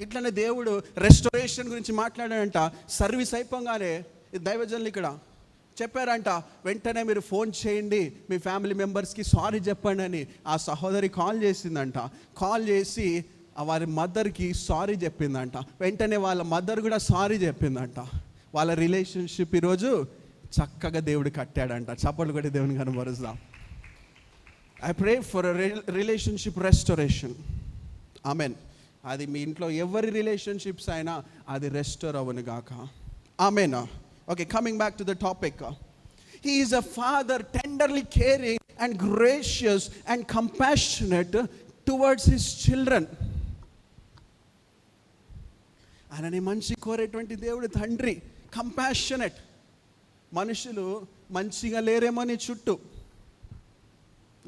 ఇట్లనే దేవుడు రెస్టోరేషన్ గురించి మాట్లాడాడంట. సర్వీస్ అయిపోగానే దైవజనులు ఇక్కడ చెప్పారంట, వెంటనే మీరు ఫోన్ చేయండి, మీ ఫ్యామిలీ మెంబర్స్కి సారీ చెప్పండి అని. ఆ సహోదరి కాల్ చేసిందంట. కాల్ చేసి వారి మదర్కి సారీ చెప్పిందంట. వెంటనే వాళ్ళ మదర్ కూడా సారీ చెప్పిందంట. వాళ్ళ రిలేషన్షిప్ ఈరోజు చక్కగా దేవుడు కట్టాడంట. చప్పట్లు కొట్టి దేవుని కనబరుస్తాం. I pray for relationship restoration. ఆమెన్. అది మీ ఇంట్లో ఎవరి రిలేషన్షిప్స్ అయినా అది రెస్టోర్ అవ్వను గాక. Amen. Okay, coming back to the topic. He is a father tenderly caring and gracious and compassionate towards his children. ఆయనని మంచి కోరేటువంటి దేవుడు తండ్రి. కంపాషనెట్. మనుషులు మంచిగా లేరేమో నీ చుట్టూ,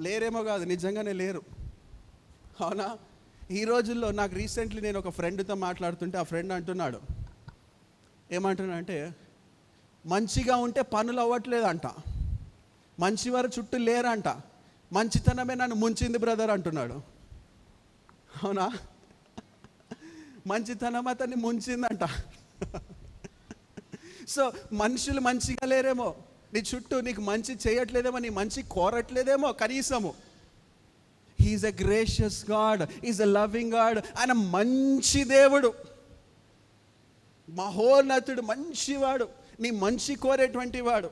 లేరేమో కాదు, నిజంగానే లేరు. అవునా? ఈ రోజుల్లో నాకు రీసెంట్లీ నేను ఒక ఫ్రెండ్తో మాట్లాడుతుంటే ఆ ఫ్రెండ్ అంటున్నాడు, ఏమంటున్నా అంటే, మంచిగా ఉంటే పనులు అవ్వట్లేదంట, మంచివారు చుట్టూ లేరంట, మంచితనమే నన్ను ముంచింది బ్రదర్ అంటున్నాడు. అవునా? మంచితనం అతన్ని ముంచిందంట. సో మనుషులు మంచిగా లేరేమో, నీ చుట్టూ నీకు మంచి చేయట్లేదేమో, నీ మంచి కోరట్లేదేమో కనీసము. He is a gracious God, is a loving God. ఆయన మంచి దేవుడు, మహోన్నతుడు, మంచివాడు, నీ మంచి కోరేటువంటి వాడు.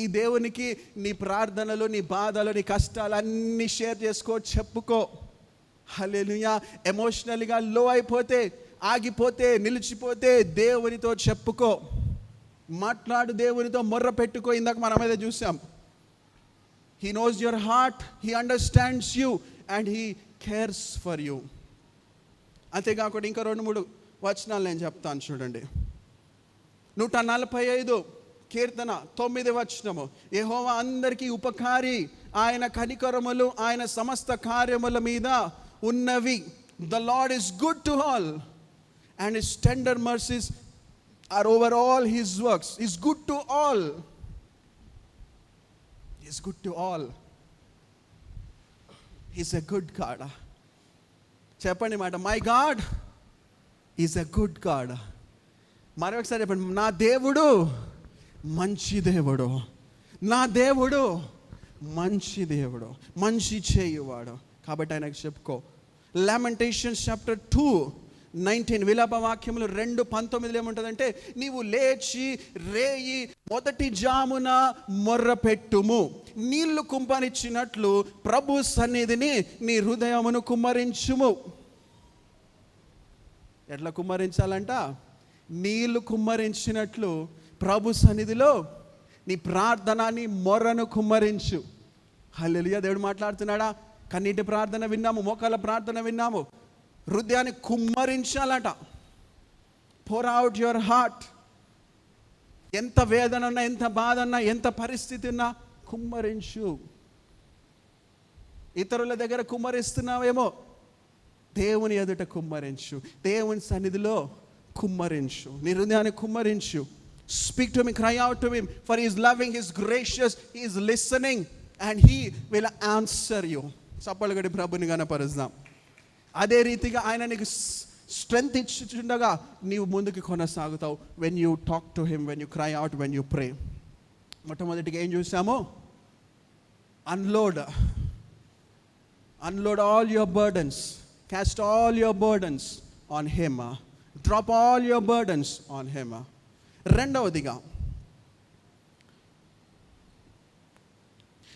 ఈ దేవునికి నీ ప్రార్థనలు, నీ బాధలు, నీ కష్టాలు అన్నీ షేర్ చేసుకో, చెప్పుకో. హల్లెలూయా. ఎమోషనల్గా లో అయిపోతే, ఆగిపోతే, నిలిచిపోతే దేవునితో చెప్పుకో, మాట్లాడు, దేవునితో మొర్ర పెట్టుకో. ఇందాక మనం అయితే చూసాం, he knows your heart, he understands you and he cares for you. అంతేకాకుండా ఇంకా 2-3 వచనాలు నేను చెప్తాను చూడండి. 145 కీర్తన 9వ వచనము. యెహోవా అందరికీ ఉపకారి, ఆయన కనికరములు ఆయన సమస్త కార్యముల మీద ఉన్నవి. The Lord is good to all and his tender mercies are over all his works. He's good to all. He's good to all. He's a good God. చెప్పండి మాట, my God is a good God. మరొకసారి చెప్పండి, నా దేవుడు మంచి దేవుడు, నా దేవుడు మంచి దేవుడు, మంచి చేయువాడు. కాబట్టి ఆయనకు చెప్పుకో. Lamentations chapter 2:19 విలాప వాక్యములు 2:19 ఏముంటుందంటే, నీవు లేచి రేయి మొదటి జామున మొర్రపెట్టుము, నీళ్లు కుంపనిచ్చినట్లు ప్రభు సన్నిధిని నీ హృదయమును కుమ్మరించుము. ఎట్లా కుమ్మరించాలంట? నీళ్లు కుమ్మరించినట్లు ప్రభు సన్నిధిలో నీ ప్రార్థన, నీ మొర్రను కుమ్మరించు. హల్లెలూయా. దేవుడు మాట్లాడుతున్నాడా? కన్నీటి ప్రార్థన విన్నాము, మోకాల ప్రార్థన విన్నాము. హృదయాన్ని కుమ్మరించాలట. pour out your heart. ఎంత వేదన ఉన్నా, ఎంత బాధ ఉన్నా, ఎంత పరిస్థితి ఉన్నా కుమ్మరించు. ఇతరుల దగ్గర కుమ్మరిస్తున్నావేమో, దేవుని ఎదుట కుమ్మరించు, దేవుని సన్నిధిలో కుమ్మరించు, నీ హృదయాన్ని కుమ్మరించు. Speak to him, cry out to him, for he is loving, he is gracious, he is listening and he will answer you. చప్పట్లు కొట్టి ప్రభుని గణపరుద్దాం. అదే రీతిగా ఆయన నీకు స్ట్రెంగ్త్ ఇచ్చుచుండగా నీవు ముందుకు కొనసాగుతావు. When you talk to him, when you cry out, when you pray. మొట్టమొదటిగా ఏం చూసాము? Unload all your burdens, cast all your burdens on him, drop all your burdens on him. రెండవదిగా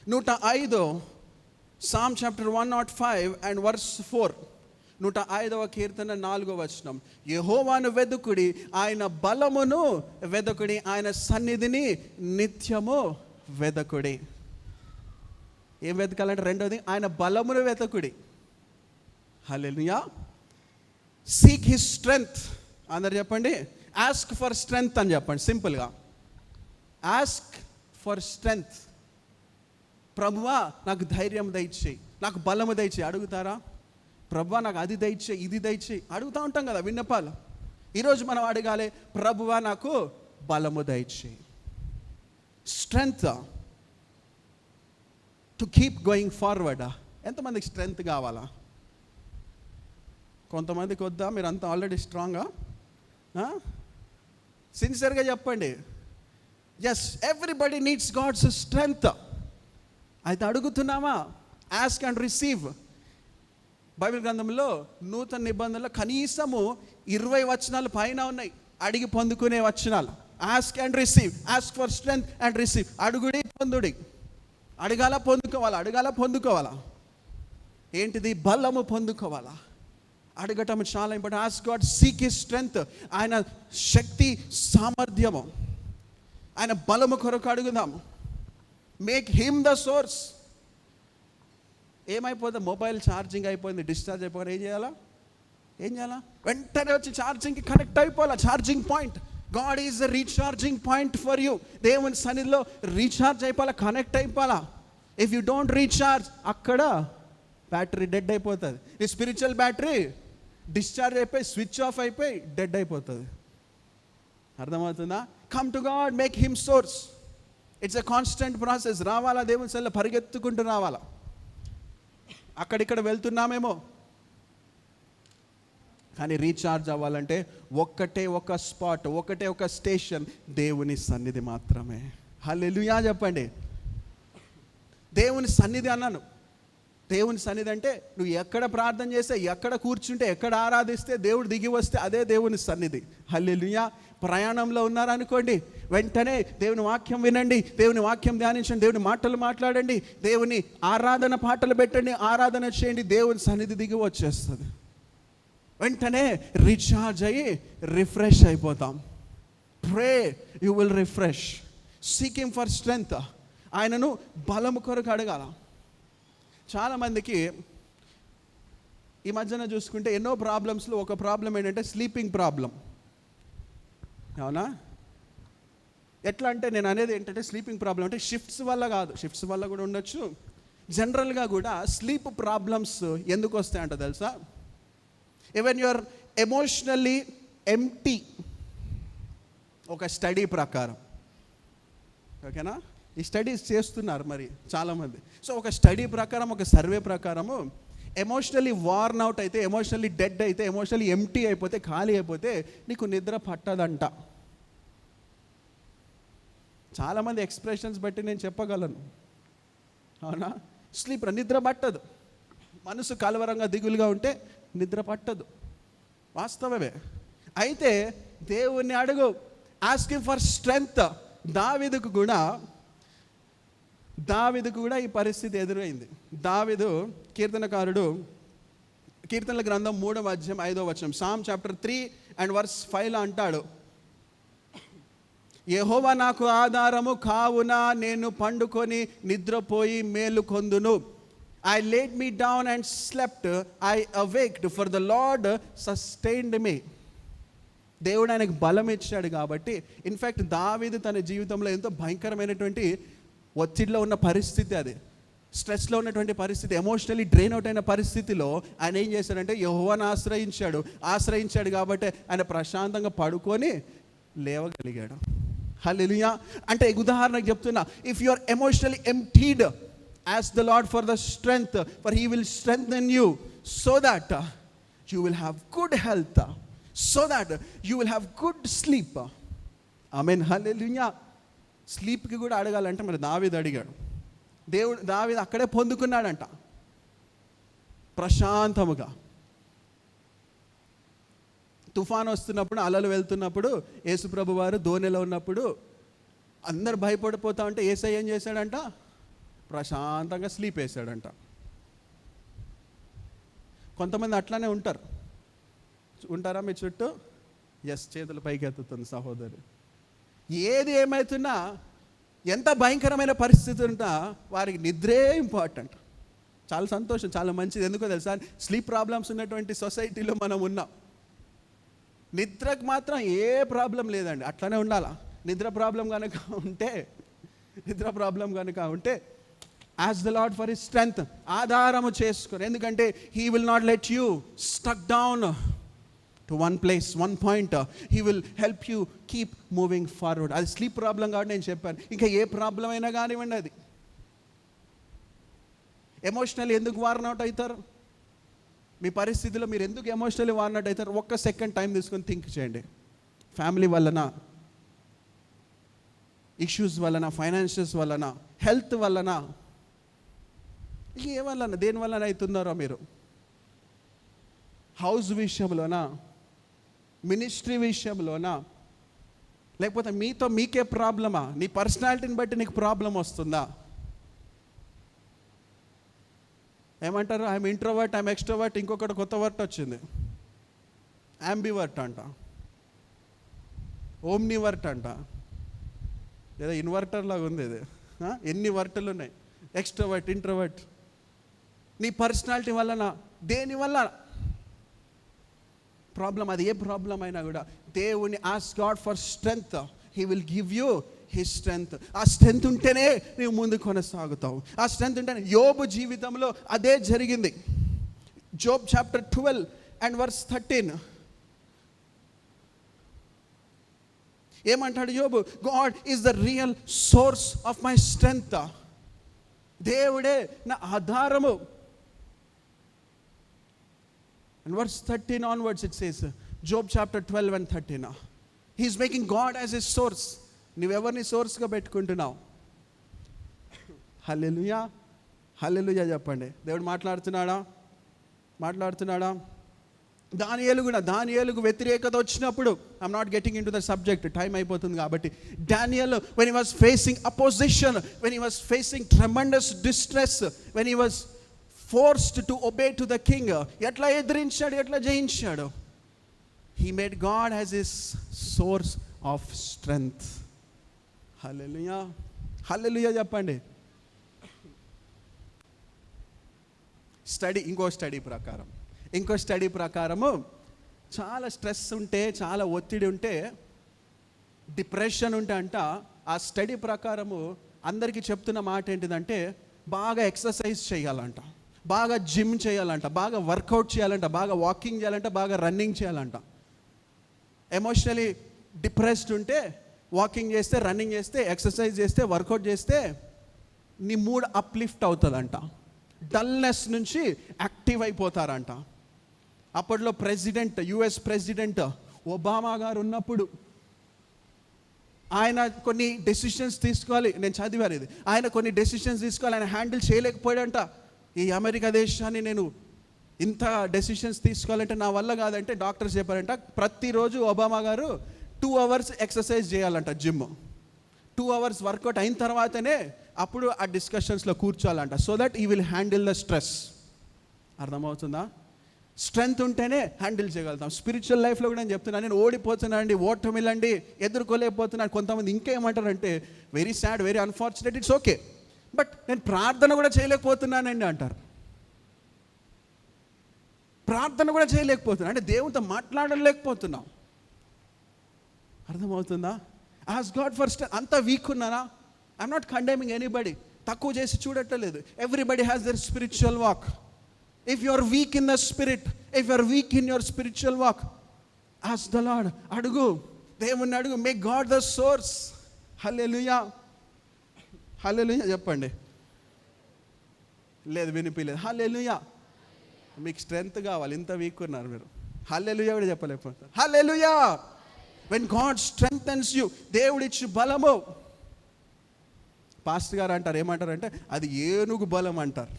105 Psalm chapter 105 and verse 4. 105వ కీర్తన 4వ వచనం. యెహోవాను వెదుకుడి, ఆయన బలమును వెదకుడి, ఆయన సన్నిధిని నిత్యము వెదకుడి. ఏం వెతకాలంటే? రెండవది, ఆయన బలమును వెతకుడి. హల్లెలూయా. Seek his strength. అందరు చెప్పండి, ఆస్క్ ఫర్ స్ట్రెంగ్త్ అని చెప్పండి. సింపుల్గా ఆస్క్ ఫర్ స్ట్రెంగ్త్. ప్రభువా నాకు ధైర్యం దయచేయి, నాకు బలము దయచేయి. అడుగుతారా? ప్రభువా నాకు అది దయచేయి, ఇది దయచేయి. అడుగుతూ ఉంటాం కదా విన్నపాలు. ఈరోజు మనం అడగాలి, ప్రభువా నాకు బలము దయచేయి, strength to keep going forward. ఎంతమందికి స్ట్రెంగ్త్ కావాలా? కొంతమందికి వద్దా? మీరు అంతా ఆల్రెడీ స్ట్రాంగా? సిన్సియర్గా చెప్పండి. Yes, everybody needs God's strength. అయితే అడుగుతున్నామా? Ask and receive. బైబిల్ గ్రంథంలో నూతన నిబంధనలో కనీసము 20 వచనాలు పైన ఉన్నాయి అడిగి పొందుకునే వచనాలు. Ask and receive, ask for strength and receive. అడుగుడి పొందుడి. అడగాల పొందుకోవాలా, అడగాల పొందుకోవాలా. ఏంటిది? బలము పొందుకోవాలా. అడగటం చాలా important. Ask God, seek his strength. ఆయన శక్తి సామర్థ్యము, ఆయన బలము కొరకు అడుగుదాము. Make him the source. ఏమైపోతుంది? మొబైల్ ఛార్జింగ్ అయిపోయింది, డిశ్చార్జ్ అయిపోయింది, ఏం చేయాలా? వెంటనే వచ్చి ఛార్జింగ్కి కనెక్ట్ అయిపోవాలా. Charging point. God is the recharging point for you. దేవుని సన్నిధిలో రీఛార్జ్ అయిపోవాలా, కనెక్ట్ అయిపోవాలా. ఇఫ్ యూ డోంట్ రీఛార్జ్, అక్కడ బ్యాటరీ డెడ్ అయిపోతుంది. ఈ స్పిరిచువల్ బ్యాటరీ డిశ్చార్జ్ అయిపోయి, స్విచ్ ఆఫ్ అయిపోయి డెడ్ అయిపోతుంది. అర్థమవుతుందా? Come to God, make him source. It's a constant process. రావాలా దేవుని సన్నిధిలో, పరిగెత్తుకుంటూ రావాలా. అక్కడిక్కడ వెళ్తున్నామేమో, కానీ రీఛార్జ్ అవ్వాలంటే ఒక్కటే ఒక స్పాట్, ఒకటే ఒక స్టేషన్, దేవుని సన్నిధి మాత్రమే. హల్లెలూయా చెప్పండి. దేవుని సన్నిధి అన్నాను. దేవుని సన్నిధి అంటే నువ్వు ఎక్కడ ప్రార్థన చేస్తే, ఎక్కడ కూర్చుంటే, ఎక్కడ ఆరాధిస్తే, దేవుడు దిగి వస్తే అదే దేవుని సన్నిధి. హల్లెలూయా. ప్రయాణంలో ఉన్నారనుకోండి, వెంటనే దేవుని వాక్యం వినండి, దేవుని వాక్యం ధ్యానించండి, దేవుని మాటలు మాట్లాడండి, దేవుని ఆరాధన పాటలు పెట్టండి, ఆరాధన చేయండి, దేవుని సన్నిధి దిగి వచ్చేస్తుంది. వెంటనే రీఛార్జ్ అయ్యి రిఫ్రెష్ అయిపోతాం. Pray, you will refresh. Seeking for strength. ఆయనను బలము కొరకు అడగాల. చాలామందికి ఈ మధ్యన చూసుకుంటే ఎన్నో ప్రాబ్లమ్స్లో ఒక ప్రాబ్లం ఏంటంటే స్లీపింగ్ ప్రాబ్లం. అవునా? ఎట్లా అంటే నేను అనేది ఏంటంటే స్లీపింగ్ ప్రాబ్లం అంటే షిఫ్ట్స్ వల్ల కాదు, షిఫ్ట్స్ వల్ల కూడా ఉండొచ్చు. జనరల్గా కూడా స్లీప్ ప్రాబ్లమ్స్ ఎందుకు వస్తాయంట తెలుసా? Even your emotionally empty. ఒక స్టడీ ప్రకారం, ఓకేనా, ఈ స్టడీస్ చేస్తున్నారు మరి చాలామంది. సో ఒక స్టడీ ప్రకారం, ఒక సర్వే ప్రకారము ఎమోషనల్లీ వార్న్ అవుట్ అయితే, ఎమోషనల్లీ డెడ్ అయితే, ఎమోషనల్లీ ఎంప్టీ అయిపోతే, ఖాళీ అయిపోతే నీకు నిద్ర పట్టదంట. చాలామంది ఎక్స్ప్రెషన్స్ బట్టి నేను చెప్పగలను. అవునా? నిద్ర పట్టదు. మనసు కలవరంగా దిగులుగా ఉంటే నిద్ర పట్టదు. వాస్తవమే. అయితే దేవుణ్ణి అడుగు. Asking for strength. దావీదుకు కూడా ఈ పరిస్థితి ఎదురైంది. దావీదు కీర్తనకారుడు, కీర్తనల గ్రంథం 3వ అధ్యాయం 5వ వచనం, సామ్ చాప్టర్ 3 and verse 5 అంటాడు, యెహోవా నాకు ఆధారము కావున నేను పండుకొని నిద్రపోయి మేలుకొందును. I laid me down and slept, I awaked, for the Lord sustained me. దేవుడు ఆయనకు బలం ఇచ్చాడు కాబట్టి. ఇన్ఫ్యాక్ట్ దావీదు తన జీవితంలో ఎంతో భయంకరమైనటువంటి ఒత్తిడిలో ఉన్న పరిస్థితి, అది స్ట్రెస్లో ఉన్నటువంటి పరిస్థితి, ఎమోషనల్లీ డ్రైన్ అవుట్ అయిన పరిస్థితిలో ఆయన ఏం చేశాడంటే యెహోవాను ఆశ్రయించాడు కాబట్టి ఆయన ప్రశాంతంగా పడుకొని లేవగలిగాడు. హల్లెలూయా. అంటే ఉదాహరణకు చెప్తున్నా, if you are emotionally emptied, ask the Lord for the strength, for he will strengthen you so that you will have good health, so that you will have good sleep. Amen. Hallelujah. స్లీప్కి కూడా అడగాలంటే మరి దావీదు అడిగాడు. దావీదు అక్కడే పొందుకున్నాడంట ప్రశాంతముగా. తుఫాను వస్తున్నప్పుడు, అలలు వెళ్తున్నప్పుడు, యేసుప్రభు వారు దోణిలో ఉన్నప్పుడు అందరు భయపడిపోతా ఉంటే యేసయ్య ఏం చేశాడంట? ప్రశాంతంగా స్లీప్ వేసాడంట. కొంతమంది అట్లానే ఉంటారా మీ చుట్టూ? ఎస్, చేతుల పైకి ఎత్తుతుంది సహోదరు. ఏది ఏమవుతున్నా, ఎంత భయంకరమైన పరిస్థితి ఉన్నా వారికి నిద్రే ఇంపార్టెంట్. చాలా సంతోషం, చాలా మంచిది. ఎందుకో తెలుసా? స్లీప్ ప్రాబ్లమ్స్ ఉన్నటువంటి సొసైటీలో మనం ఉన్నాం. నిద్రకు మాత్రం ఏ ప్రాబ్లం లేదండి, అట్లానే ఉండాలా. నిద్ర ప్రాబ్లం కనుక ఉంటే ask the Lord for his strength. ఆధారము చేసుకోరు. ఎందుకంటే he will not let you stuck down to one place, one point. He will help you keep moving forward. అది స్లీప్ ప్రాబ్లం కాబట్టి నేను చెప్పాను. ఇంకా ఏ ప్రాబ్లం అయినా కానివ్వండి, అది ఎమోషనల్ ఎందుకు వార్న్ అవుట్ అవుతారు? మీ పరిస్థితిలో మీరు ఎందుకు ఎమోషనల్లీ వార్న్ అవుట్ అవుతారు? ఒక్క సెకండ్ టైం తీసుకొని థింక్ చేయండి. ఫ్యామిలీ వల్లనా? ఇష్యూస్ వలన, ఫైనాన్షియల్స్ వలన, హెల్త్ వలన, ఏ వలన, దేని వలన అవుతున్నారో మీరు? హౌస్ విషయంలోనా, మినిస్ట్రీ విషయంలోనా, లేకపోతే మీకే ప్రాబ్లమా? నీ పర్సనాలిటీని బట్టి నీకు ప్రాబ్లం వస్తుందా? ఏమంటారు? ఐఎమ్ ఇంట్రోవర్ట్, ఐఎమ్ ఎక్స్ట్రోవర్ట్, ఇంకొకటి కొత్త వర్ట్ వచ్చింది, యాంబివర్ట్ అంట, ఓమ్నివర్ట్ అంట, లేదా ఇన్వర్టర్ లాగా ఉంది ఇది. ఎన్ని వర్టలు ఉన్నాయి, ఎక్స్ట్రోవర్ట్, ఇంట్రోవర్ట్. నీ పర్సనాలిటీ వలన, దేని వల్ల ప్రాబ్లం? అది ఏ ప్రాబ్లం అయినా కూడా దేవుని ask God for strength, he will give you his strength. ఆ స్ట్రెంగ్త్ ఉంటేనే నీవు ముందు కొనసాగుతావు. ఆ స్ట్రెంగ్త్ ఉంటేనే. యోబు జీవితంలో అదే జరిగింది. జోబ్ చాప్టర్ 12 and verse 13 ఏమంటాడు యోబు? God is the real source of my strength. దేవుడే నా ఆధారము. And verse 13 onwards it says, Job chapter 12 and 13, he is making God as his source. నువ్వెవరిని సోర్స్గా పెట్టుకుంటున్నావు? హల్లెలూయా, హల్లెలూయా చెప్పండి. దేవుడు మాట్లాడుతున్నాడా? దానియేలుకు వ్యతిరేకత వచ్చినప్పుడు, I'm not getting in to the subject, time అయిపోతుంది కాబట్టి. Daniel when he was facing opposition, when he was facing tremendous distress, when he was forced to obey to the king, ఎట్లా ఎదిరించాడు, ఎట్లా జయించాడు? he made God as his source of strength. హల్లెలూయా, హల్లెలూయా చెప్పండి. ఇంకో study ప్రకారము చాలా స్ట్రెస్ ఉంటే, చాలా ఒత్తిడి ఉంటే, డిప్రెషన్ ఉంటే అంట, ఆ స్టడీ ప్రకారము అందరికీ చెప్తున్న మాట ఏంటిదంటే, బాగా ఎక్సర్సైజ్ చేయాలంట, బాగా జిమ్ చేయాలంట, బాగా వర్కౌట్ చేయాలంట, బాగా వాకింగ్ చేయాలంట, బాగా రన్నింగ్ చేయాలంట. ఎమోషనలీ డిప్రెస్డ్ ఉంటే వాకింగ్ చేస్తే, రన్నింగ్ చేస్తే, ఎక్సర్సైజ్ చేస్తే, వర్కౌట్ చేస్తే నీ మూడ్ అప్లిఫ్ట్ అవుతుందంట. డల్నెస్ నుంచి యాక్టివ్ అయిపోతారంట. అప్పట్లో యుఎస్ ప్రెసిడెంట్ ఒబామా గారు ఉన్నప్పుడు ఆయన కొన్ని డెసిషన్స్ తీసుకోవాలి. నేను చదివాను ఇది. ఆయన కొన్ని డెసిషన్స్ తీసుకోవాలి, ఆయన హ్యాండిల్ చేయలేకపోయాడంట. ఈ అమెరికా దేశాన్ని నేను ఇంత డెసిషన్స్ తీసుకోవాలంటే నా వల్ల కాదంటే డాక్టర్స్ చెప్పారంట, ప్రతిరోజు ఒబామా గారు 2 hours ఎక్సర్సైజ్ చేయాలంట, జిమ్. 2 hours వర్కౌట్ అయిన తర్వాతనే అప్పుడు ఆ డిస్కషన్స్లో కూర్చోాలంట, so that he will handle the stress. అర్థమవుతుందా? స్ట్రెంగ్త్ ఉంటేనే హ్యాండిల్ చేయగలుగుతాం. స్పిరిచువల్ లైఫ్లో కూడా నేను చెప్తున్నాను, నేను ఓడిపోతున్నానండి, ఓటమిలండి, ఎదుర్కోలేకపోతున్నాను. కొంతమంది ఇంకేమంటారంటే, very sad, very unfortunate, it's okay, but నేను ప్రార్థన కూడా చేయలేకపోతున్నానండి అంటారు. ప్రార్థన కూడా చేయలేకపోతున్నా అంటే దేవునితో మాట్లాడలేకపోతున్నాం. అర్థమవుతుందా? Ask God first. అంత వీక్ ఉన్నానా? ఐఎమ్ నాట్ కండెమింగ్ ఎనీబడి, తక్కువ చేసి చూడట్లేదు. Everybody has their spiritual walk. If you are weak in the spirit, if you are weak in your spiritual walk, ask the Lord. అడుగు, దేవుణ్ణి అడుగు. Make God the source. హల్లెలూయా, హల్లెలూయా చెప్పండి. లేదు, వినిపించలేదు. హల్లెలూయా. మీకు స్ట్రెంగ్త్ కావాలి, ఇంత వీక్ ఉన్నారు మీరు. హల్లెలూయా కూడా చెప్పలేకపోతారు. హల్లెలూయా. వెన్ గాడ్ స్ట్రెంగ్థెన్స్ యు, దేవుడిచ్చి బలము. పాస్టర్ గారు అంటారు, ఏమంటారంటే అది ఏనుగు బలం అంటారు.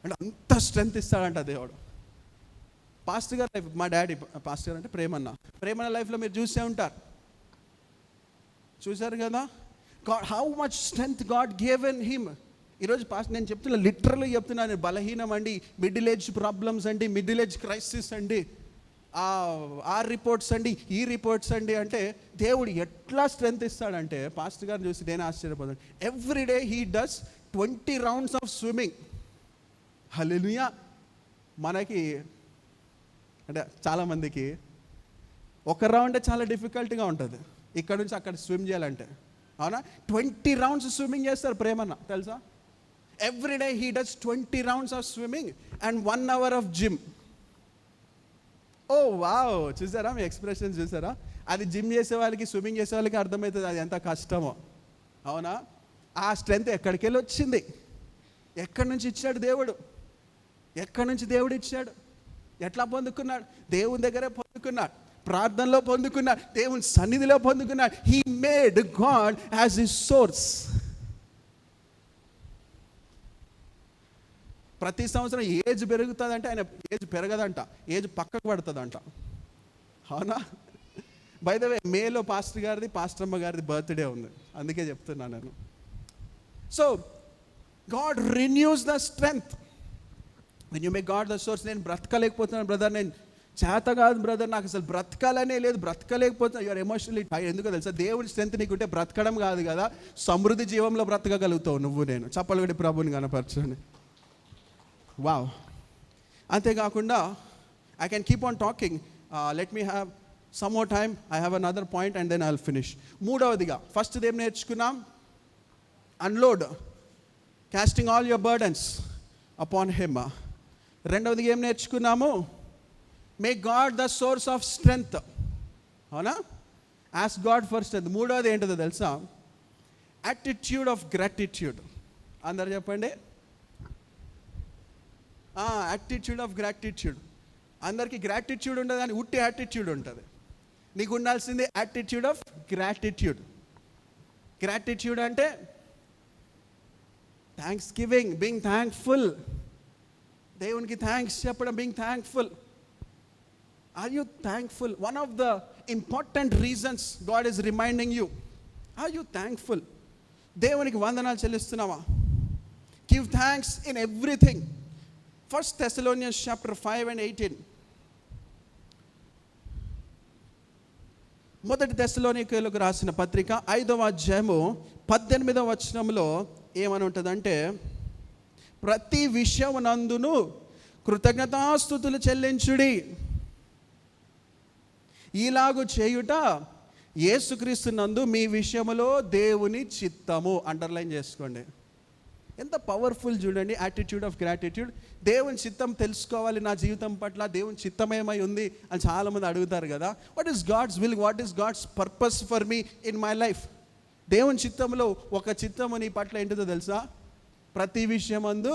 అంటే అంత స్ట్రెంగ్త్ ఇస్తాడంట దేవుడు. పాస్టర్ గారు లైఫ్, మా డాడీ పాస్టర్ గారు అంటే ప్రేమన్న లైఫ్లో మీరు చూసే ఉంటారు, చూశారు కదా. God, how much strength God given him. ఈరోజు పాస్టర్ నేను చెప్తున్నా, లిటరల్లీ చెప్తున్నాను, బలహీనం అండి, మిడిల్ ఏజ్ ప్రాబ్లమ్స్ అండి, మిడిల్ ఏజ్ క్రైసిస్ అండి, ఆ రిపోర్ట్స్ అండి, ఈ రిపోర్ట్స్ అండి. అంటే దేవుడు ఎట్లా స్ట్రెంగ్త్ ఇస్తాడంటే, పాస్టర్ గారిని చూసి నేను ఆశ్చర్యపోతాను. Every day he does 20 rounds of swimming. హల్లెలూయా. మనకి అంటే చాలామందికి ఒక రౌండే చాలా డిఫికల్ట్గా ఉంటుంది, ఇక్కడ నుంచి అక్కడ స్విమ్ చేయాలంటే. అవునా? 20 rounds స్విమ్మింగ్ చేస్తారు ప్రేమన్న, తెలుసా? Every day he does 20 rounds of swimming and 1 hour of gym. Oh wow, చూసారా? మీ ఎక్స్ప్రెషన్ చూసారా? అది జిమ్ చేసే వాళ్ళకి, స్విమ్మింగ్ చేసే వాళ్ళకి అర్థమవుతుంది అది ఎంత కష్టమో. అవునా? ఆ స్ట్రెంగ్త్ ఎక్కడికి వెళ్ళి వచ్చింది? ఎక్కడి నుంచి ఇచ్చాడు దేవుడు? ఎక్కడి నుంచి దేవుడు ఇచ్చాడు? ఎట్లా పొందుకున్నాడు? దేవుని దగ్గరే పొందుకున్నాడు. ప్రార్థనలో పొందుకున్నాడు, దేవుని సన్నిధిలో పొందుకున్నాడు. He made God as his source. ప్రతి సంవత్సరం ఏజ్ పెరుగుతుందంటే ఆయన ఏజ్ పెరగదంట, ఏజ్ పక్కకు పడుతుందంట. అవునా? బై ద వే, మేలో పాస్టర్ గారిది, పాస్టర్ అమ్మ గారిది బర్త్డే ఉంది, అందుకే చెప్తున్నాను నేను. So God renews the strength when you make God the source. నేను బ్రతకలేకపోతున్నాను బ్రదర్, నేను చేత కాదు బ్రదర్, నాకు అసలు బ్రతకాలనే లేదు, బ్రతకలేకపోతున్నా. You're emotionally tired. ఎందుకో తెలుసా? దేవుడి స్ట్రెంత్ నీకుంటే బ్రతకడం కాదు కదా, సమృద్ధి జీవంలో బ్రతకగలుగుతావు నువ్వు. నేను చప్పలు కొట్టి ప్రభుని కనపరచండి. వావ్. అంతేకాకుండా I can keep on talking. Let me have some more time. I have another point and then I will finish. మూడవదిగా, ఫస్ట్ ఏం నేర్చుకున్నాం? Unload, casting all your burdens upon him. రెండవదిగా ఏం నేర్చుకున్నాము? Make God the source of strength. అవునా? Ask God for strength. మూడవది ఏంటో తెలుసా? Attitude of gratitude. అందరు చెప్పండి. Attitude of gratitude. అందరికీ గ్రాటిట్యూడ్ ఉండదు కానీ ఉట్టి యాటిట్యూడ్ ఉంటుంది. నీకు ఉండాల్సింది యాటిట్యూడ్ ఆఫ్ గ్రాటిట్యూడ్. గ్రాటిట్యూడ్ అంటే థ్యాంక్స్ గివింగ్, బీయింగ్ థ్యాంక్ఫుల్. దేవునికి థ్యాంక్స్ చెప్పడం, being thankful. Are you thankful? One of the important reasons God is reminding you. Are you thankful? దేవునికి వందనాలు చెల్లిస్తున్నావా? Give thanks in everything. 1 Thessalonians chapter 5 and 18. మొదటి తెస్సలోనికీయులకు రాసిన పత్రిక 5వ అధ్యాయము 18వ వచనంలో ఏమని ఉంటుందంటే, ప్రతి విషయమునందును కృతజ్ఞతాస్తుతులు చెల్లించుడి, ఈలాగు చేయుట యేసుక్రీస్తు నందు మీ విషయములో దేవుని చిత్తము. అండర్లైన్ చేసుకోండి. ఎంత పవర్ఫుల్ చూడండి, యాటిట్యూడ్ ఆఫ్ గ్రాటిట్యూడ్. దేవుని చిత్తం తెలుసుకోవాలి నా జీవితం పట్ల, దేవుని చిత్తం ఏమై ఉంది అని చాలామంది అడుగుతారు కదా. What is God's will, what is God's purpose for me in my life? దేవుని చిత్తంలో ఒక చిత్తము నీ పట్ల ఏంటిదో తెలుసా? ప్రతి విషయమందు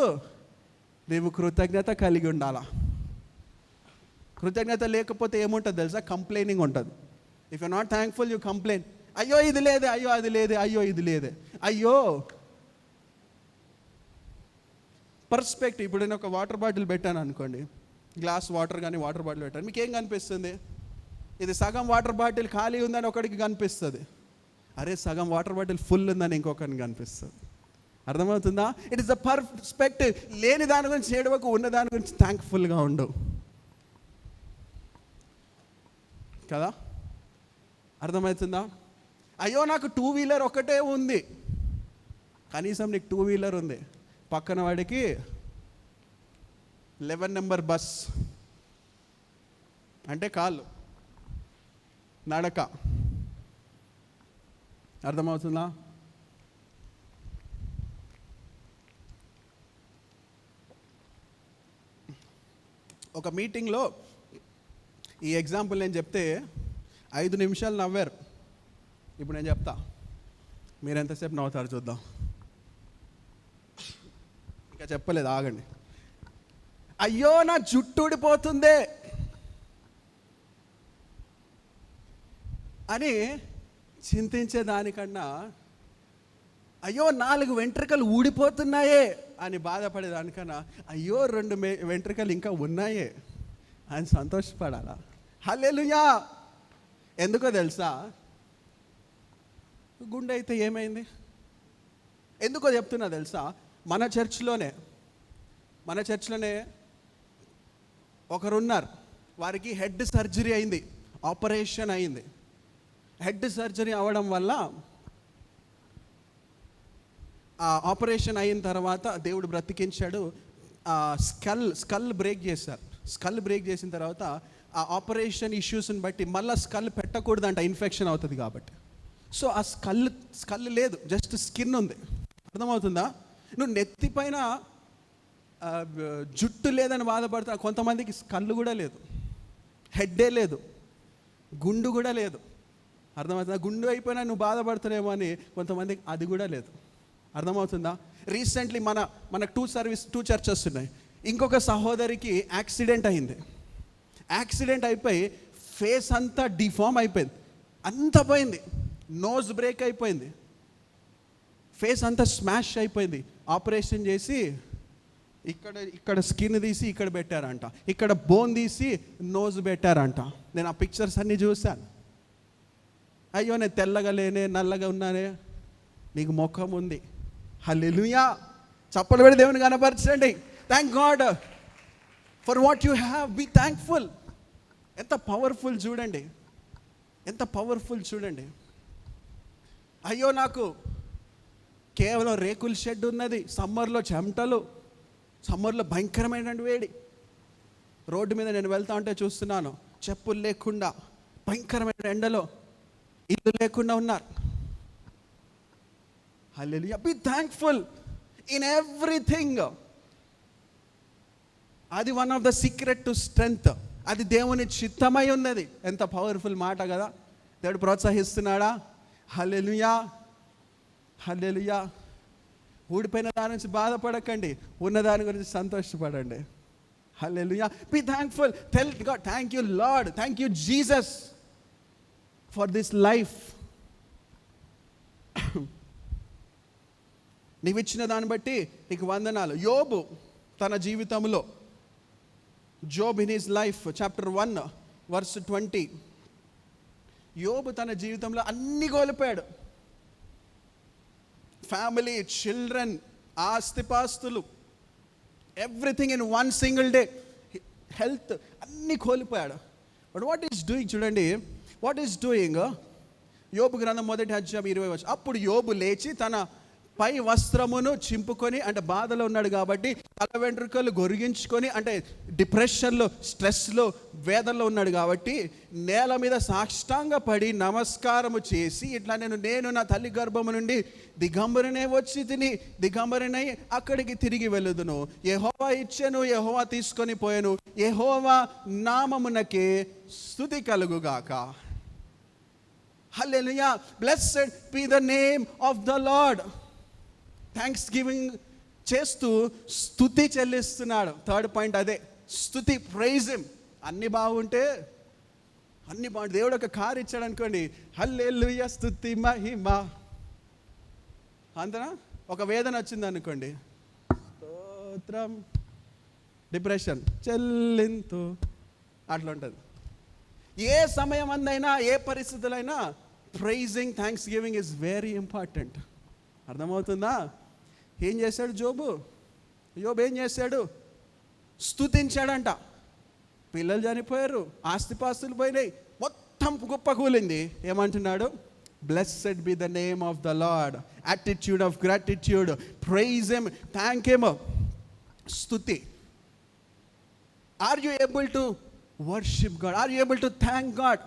నీవు కృతజ్ఞత కలిగి ఉండాలా. కృతజ్ఞత లేకపోతే ఏముంటుంది తెలుసా? కంప్లైనింగ్ ఉంటుంది. If you not thankful you complain. అయ్యో ఇది లేదే, అయ్యో అది లేదే, అయ్యో ఇది లేదే, అయ్యో. పర్స్పెక్టివ్. ఇప్పుడు నేను ఒక వాటర్ బాటిల్ పెట్టాను అనుకోండి, గ్లాస్ వాటర్ కానీ వాటర్ బాటిల్ పెట్టాను, మీకు ఏం కనిపిస్తుంది? ఇది సగం వాటర్ బాటిల్ ఖాళీ ఉందని ఒకడికి కనిపిస్తుంది, అరే సగం వాటర్ బాటిల్ ఫుల్ ఉందని ఇంకొకరికి కనిపిస్తుంది. అర్థమవుతుందా? It is the perspective. లేని దాని గురించి ఏడవకు, ఉన్న దాని గురించి థ్యాంక్ఫుల్గా ఉండు కదా. అర్థమవుతుందా? అయ్యో నాకు 2 వీలర్ ఒకటే ఉంది, కనీసం నీకు 2 వీలర్ ఉంది, పక్కన వాడికి 11 నెంబర్ బస్ అంటే కాళ్ళు నడక. అర్థమవుతుందా? ఒక మీటింగ్లో ఈ ఎగ్జాంపుల్ నేను చెప్తే 5 నిమిషాలు నవ్వారు. ఇప్పుడు నేను చెప్తా, మీరు ఎంతసేపు నవ్వుతారు చూద్దాం. ఇంకా చెప్పలేదు, ఆగండి. అయ్యో నా జుట్టు ఊడిపోతుందే అని చింతించేదానికన్నా, అయ్యో 4 వెంట్రుకలు ఊడిపోతున్నాయే అని బాధపడేదానికన్నా, అయ్యో 2 వెంట్రుకలు ఇంకా ఉన్నాయే అని సంతోషపడాలా. హల్లెలూయా. ఎందుకో తెలుసా? గుండె అయితే ఏమైంది? ఎందుకో చెప్తున్నా తెలుసా? మన చర్చ్లోనే ఒకరున్నారు, వారికి హెడ్ సర్జరీ అయింది, ఆపరేషన్ అయింది. హెడ్ సర్జరీ అవ్వడం వల్ల ఆ ఆపరేషన్ అయిన తర్వాత దేవుడు బ్రతికించాడు. స్కల్ బ్రేక్ చేశారు. స్కల్ బ్రేక్ చేసిన తర్వాత ఆ ఆపరేషన్ ఇష్యూస్ని బట్టి మళ్ళీ స్కల్ పెట్టకూడదంట, ఇన్ఫెక్షన్ అవుతుంది కాబట్టి. సో ఆ స్కల్ లేదు, జస్ట్ స్కిన్ ఉంది. అర్థమవుతుందా? నువ్వు నెత్తిపైన జుట్టు లేదని బాధపడతా. కొంతమందికి స్కల్ కూడా లేదు, హెడ్డే లేదు, గుండు కూడా లేదు. అర్థమవుతుందా? గుండు అయిపోయినా నువ్వు బాధపడుతున్నావేమో అని కొంతమందికి అది కూడా లేదు. అర్థమవుతుందా? రీసెంట్లీ మనకు 2 చర్చెస్ ఉన్నాయి. ఇంకొక సహోదరికి యాక్సిడెంట్ అయింది. యాక్సిడెంట్ అయిపోయి ఫేస్ అంతా డిఫార్మ్ అయిపోయింది, అంతా పోయింది, నోజ్ బ్రేక్ అయిపోయింది, ఫేస్ అంతా స్మాష్ అయిపోయింది. ఆపరేషన్ చేసి ఇక్కడ స్కిన్ తీసి ఇక్కడ పెట్టారంట, ఇక్కడ బోన్ తీసి నోజ్ పెట్టారంట. నేను ఆ పిక్చర్స్ అన్నీ చూశాను. అయ్యో నేను తెల్లగా లేనే, నల్లగా ఉన్నానే, నీకు ముఖం ఉంది. హల్లెలూయా, చప్పలు పెట్టి దేవుని కనపరచండి. Thank God for what you have, be thankful. ఎంత పవర్ఫుల్ చూడండి, ఎంత పవర్ఫుల్ చూడండి. అయ్యో నాకు కేవలం రేకుల షెడ్ ఉన్నది, సమ్మర్లో చెమటలు, సమ్మర్లో భయంకరమైన వేడి, రోడ్డు మీద నేను వెళ్తా ఉంటే చూస్తున్నాను, చెప్పులు లేకుండా భయంకరమైన ఎండలో, ఇల్లు లేకుండా ఉన్నారు. హల్లెలూయా, బీ థ్యాంక్ఫుల్ ఇన్ ఎవ్రీథింగ్. అది one of the secret to strength. అది దేవుని చిత్తమై ఉన్నది. ఎంత పవర్ఫుల్ మాట కదా. దేవుడు ప్రోత్సహిస్తున్నాడా? హల్లెలూయా, హల్లెలూయా. ఊడిపోయిన దాని నుంచి బాధపడకండి, ఉన్నదాని గురించి సంతోషపడండి. హల్లెలూయా, be thankful. Tell God, thank you Lord, thank you Jesus for this life. నీవు ఇచ్చిన దాన్ని బట్టి నీకు వందనాలు. యోబు తన జీవితంలో, Job in his life chapter 1 verse 20, యోబు తన జీవితంలో అన్ని కోల్పోయాడు. ఫ్యామిలీ, చిల్డ్రన్, ఆస్తిపాస్తులు, everything in one single day, health అన్నీ కోల్పోయాడు. బట్ వాట్ ఈస్ డూయింగ్ చూడండి, వాట్ ఈస్ డూయింగ్. యోబు గ్రంథం 1వ అధ్యాయం 20 వచనం. అప్పుడు యోబు లేచి తన పై వస్త్రమును చింపుకొని, అంటే బాధలో ఉన్నాడు కాబట్టి తల వెంట్రుకలు గొరిగించుకొని, అంటే డిప్రెషన్లో, స్ట్రెస్లో, వేదనలో ఉన్నాడు కాబట్టి నేల మీద సాష్టాంగ పడి నమస్కారము చేసి ఇట్లా, నేను నా తల్లి గర్భము నుండి దిగంబరినే వచ్చి తిని దిగంబరినై అక్కడికి తిరిగి వెళ్ళుదును. యెహోవా ఇచ్చెను, యెహోవా తీసుకొని పోయెను, యెహోవా నామమునకే స్తుతి కలుగుగాక. హల్లెలూయా, blessed be the name of the Lord. Thanksgiving చేస్తూ స్తుతి చెల్లిస్తున్నాడు. థర్డ్ పాయింట్ అదే, స్తుతి, ప్రైజ్ హిమ్. అన్ని బాగుంటే, అన్ని బాగుంటే, దేవుడు ఒక కారు ఇచ్చాడు అనుకోండి, హల్లెలూయా స్తుతి మహిమ అంతనా. ఒక వేదన వచ్చింది అనుకోండి, స్తోత్రం, డిప్రెషన్, చెల్లింతు, అట్లా ఉంటుంది. ఏ సమయం అందైనా, ఏ పరిస్థితులైనా praising, thanksgiving is very important. అర్థమవుతుందా? ఏం చేశాడు యోబు ఏం చేశాడు? స్తుతించాడంట. పిల్లలు చనిపోయారు, ఆస్తిపాస్తులు పోయినాయి, మొత్తం గొప్ప కూలింది. ఏమంటున్నాడు? Blessed be the name of the Lord, attitude of gratitude, praise him, thank him. స్తుతి. Are you able to worship God? Are you able to thank God?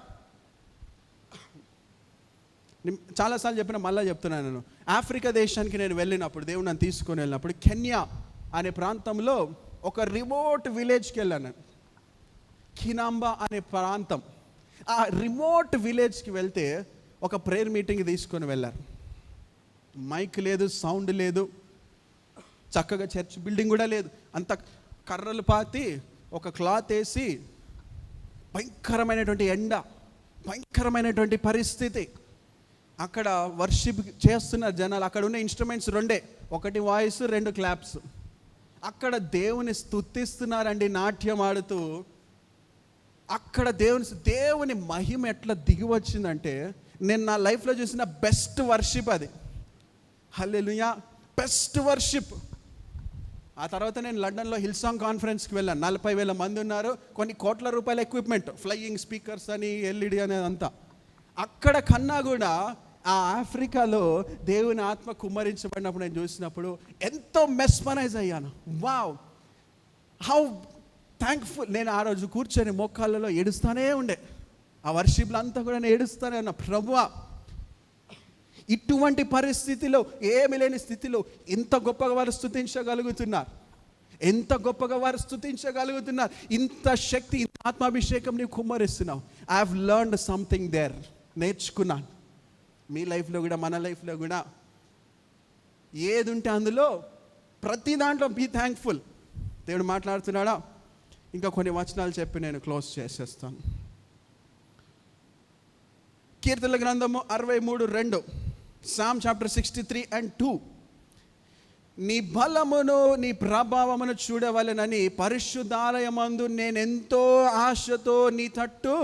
చాలాసార్లు చెప్పిన, మళ్ళీ చెప్తున్నాను. నేను ఆఫ్రికా దేశానికి నేను వెళ్ళినప్పుడు, దేవుడు నన్ను తీసుకొని వెళ్ళినప్పుడు, కెన్యా అనే ప్రాంతంలో ఒక రిమోట్ విలేజ్కి వెళ్ళాను. కినాంబా అనే ప్రాంతం. ఆ రిమోట్ విలేజ్కి వెళ్తే ఒక ప్రేయర్ మీటింగ్ తీసుకొని వెళ్ళారు. మైక్ లేదు, సౌండ్ లేదు, చక్కగా చర్చ్ బిల్డింగ్ కూడా లేదు. అంత కర్రలు పాతి ఒక క్లాత్ వేసి, భయంకరమైనటువంటి ఎండ, భయంకరమైనటువంటి పరిస్థితి. అక్కడ వర్షిప్ చేస్తున్నారు జనాలు. అక్కడ ఉన్న ఇన్స్ట్రుమెంట్స్ రెండే, ఒకటి వాయిస్, 2 క్లాప్స్. అక్కడ దేవుని స్తుతిస్తున్నారండి, నాట్యం ఆడుతూ. అక్కడ దేవుని మహిమ ఎట్లా దిగి వచ్చిందంటే, నేను నా లైఫ్లో చూసిన బెస్ట్ వర్షిప్ అది. హల్లెలూయా, బెస్ట్ వర్షిప్. ఆ తర్వాత నేను లండన్లో హిల్సాంగ్ కాన్ఫరెన్స్కి వెళ్ళాను. 40,000 మంది ఉన్నారు, కొన్ని కోట్ల రూపాయల ఎక్విప్మెంట్, ఫ్లయింగ్ స్పీకర్స్ అని, ఎల్ఈడి అనేది అంతా. అక్కడ కన్నా కూడా ఆ ఆఫ్రికాలో దేవుని ఆత్మ కుమ్మరించబడినప్పుడు నేను చూసినప్పుడు ఎంతో మెస్మరైజ్ అయ్యాను. Wow, how thankful. నేను ఆ రోజు కూర్చొని మోకాళ్ళలో ఏడుస్తానే ఉండే. ఆ వర్షిప్లో అంతా కూడా నేను ఏడుస్తానే ఉన్నా. ప్రభువా, ఇటువంటి పరిస్థితిలో, ఏమి లేని స్థితిలో ఇంత గొప్పగా వారు స్తుతించగలుగుతున్నారు, ఎంత గొప్పగా వారు స్తుతించగలుగుతున్నారు. ఇంత శక్తి, ఇంత ఆత్మాభిషేకం నీవు కుమ్మరిస్తున్నావు. I have learned something there. నేర్చుకున్నాను. మీ లైఫ్లో కూడా, మన లైఫ్లో కూడా ఏది ఉంటే అందులో, ప్రతి దాంట్లో బీ థ్యాంక్ఫుల్. దేవుడు మాట్లాడుతున్నాడా? ఇంకా కొన్ని వచనాలు చెప్పి నేను క్లోజ్ చేసేస్తాను. కీర్తనల గ్రంథము 63:2, సామ్ చాప్టర్ 63:2. నీ బలమును నీ ప్రభావమును చూడవలెనని పరిశుద్ధాలయమందు నేనెంతో ఆశతో నీ తట్టు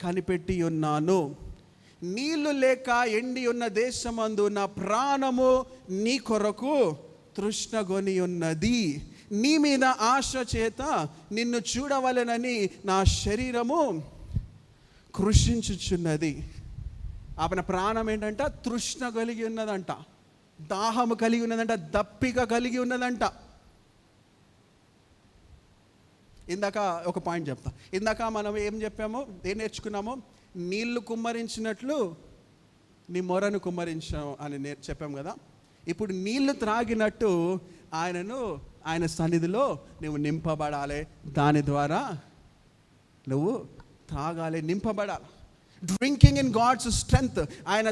కనిపెట్టి ఉన్నాను. నీళ్లు లేక ఎండి ఉన్న దేశమందు నా ప్రాణము నీ కొరకు తృష్ణగొని ఉన్నది. నీ మీద ఆశ చేత నిన్ను చూడవలెనని నా శరీరము కృషించుచున్నది. ఆపన ప్రాణం ఏంటంట? తృష్ణ కలిగి ఉన్నదంట, దాహము కలిగి ఉన్నదంట, దప్పిక కలిగి ఉన్నదంట. ఇందాక ఒక పాయింట్ చెప్తా. ఇందాక మనం ఏం చెప్పామో, ఏం నేర్చుకున్నామో? నీళ్లు కుమ్మరించినట్లు నీ మొరను కుమ్మరించాం అని చెప్పాం కదా. ఇప్పుడు నీళ్లు త్రాగినట్టు ఆయన సన్నిధిలో నువ్వు నింపబడాలి. దాని ద్వారా నువ్వు తాగాలి, నింపబడాలి. డ్రింకింగ్ ఇన్ గాడ్స్ స్ట్రెంగ్త్, ఆయన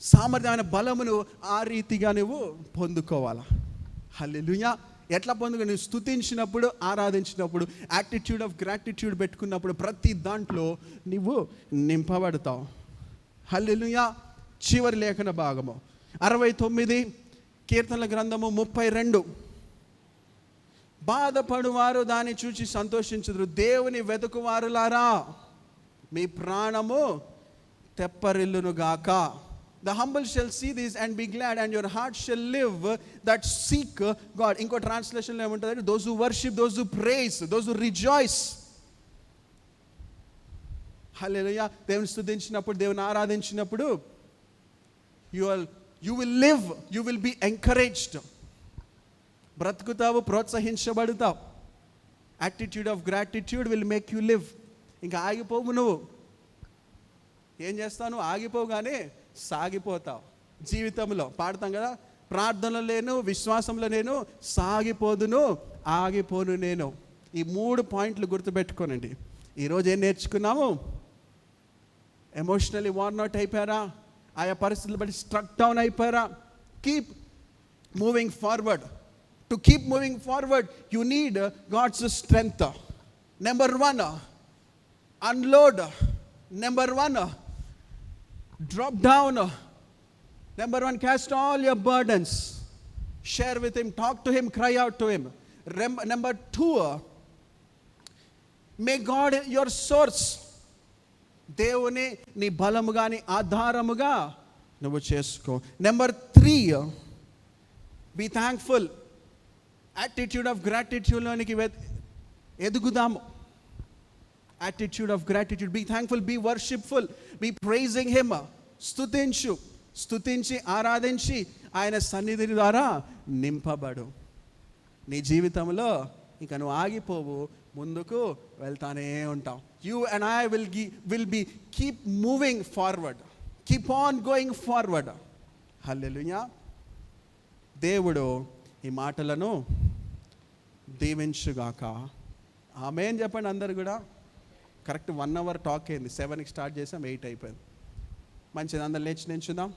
సామర్థ్యం, ఆయన బలమును ఆ రీతిగా నువ్వు పొందుకోవాలి. హల్లెలూయా. ఎట్లా పొందుకో? నువ్వు స్తుతించినప్పుడు, ఆరాధించినప్పుడు, యాటిట్యూడ్ ఆఫ్ గ్రాటిట్యూడ్ పెట్టుకున్నప్పుడు ప్రతి దాంట్లో నువ్వు నింపబడతావు. హల్లెలూయా. చివరి లేఖన భాగము 69 కీర్తనల గ్రంథము 32. బాధపడువారు దాన్ని చూచి సంతోషించుదురు, దేవుని వెతుకువారులారా మీ ప్రాణము తెప్పరిల్లును గాక. The humble shall see this and be glad, and your heart shall live that seek God. ఇంకో ట్రాన్స్లేషన్లో ఏముంటుంది? those who worship, those who praise, those who rejoice. హల్లెలూయా. దేవుని స్తుతించినప్పుడు, దేవుని ఆరాధించినప్పుడు you will live, you will be encouraged. బ్రతుకుతావు, ప్రోత్సహించబడతావు. Attitude of gratitude will make you live. ఇంకా ఆగిపోవు. నువ్వు ఏం చేస్తావు? ఆగిపోవు, కానీ సాగిపోతావు. జీవితంలో పాడతాం కదా, ప్రార్థనలో నేను, విశ్వాసంలో నేను, సాగిపోదును, ఆగిపోను నేను. ఈ 3 పాయింట్లు గుర్తుపెట్టుకోనండి. ఈరోజు ఏం నేర్చుకున్నాము? ఎమోషనల్లీ వార్న్ అవుట్ అయిపోయారా? ఆయా పరిస్థితులు బట్టి స్ట్రక్ డౌన్ అయిపోయారా? Keep moving forward. To keep moving forward you need God's strength. Number 1, unload. Number 1, drop down. Number 1, cast all your burdens, share with him, talk to him, cry out to him. Number 2, make God your source. దేవుని నీ బలముగా, నీ ఆధారముగా నువ్వు చేసుకో. Number 3, be thankful. Attitude of గ్రాటిట్యూడ్లోనికి ఎదుగుదాము. Attitude of gratitude. Be thankful, be worshipful, be praising him. స్తుతించి ఆరాధించి ఆయన సన్నిధి ద్వారా నింపబడు. నీ జీవితంలో ఇంకా నువ్వు ఆగిపోవు, ముందుకు వెళ్తానే ఉంటావు. You and I will be keep moving forward, keep on going forward. హల్లెలూయా. దేవుడు ఈ మాటలను దీవించుగాక. ఆమేన్ చెప్పండి అందరు కూడా. కరెక్ట్ 1 hour టాక్ అయింది. 7కి స్టార్ట్ చేసాం, 8 అయిపోయింది. మంచిది. అందరు లేచి నించుదాం.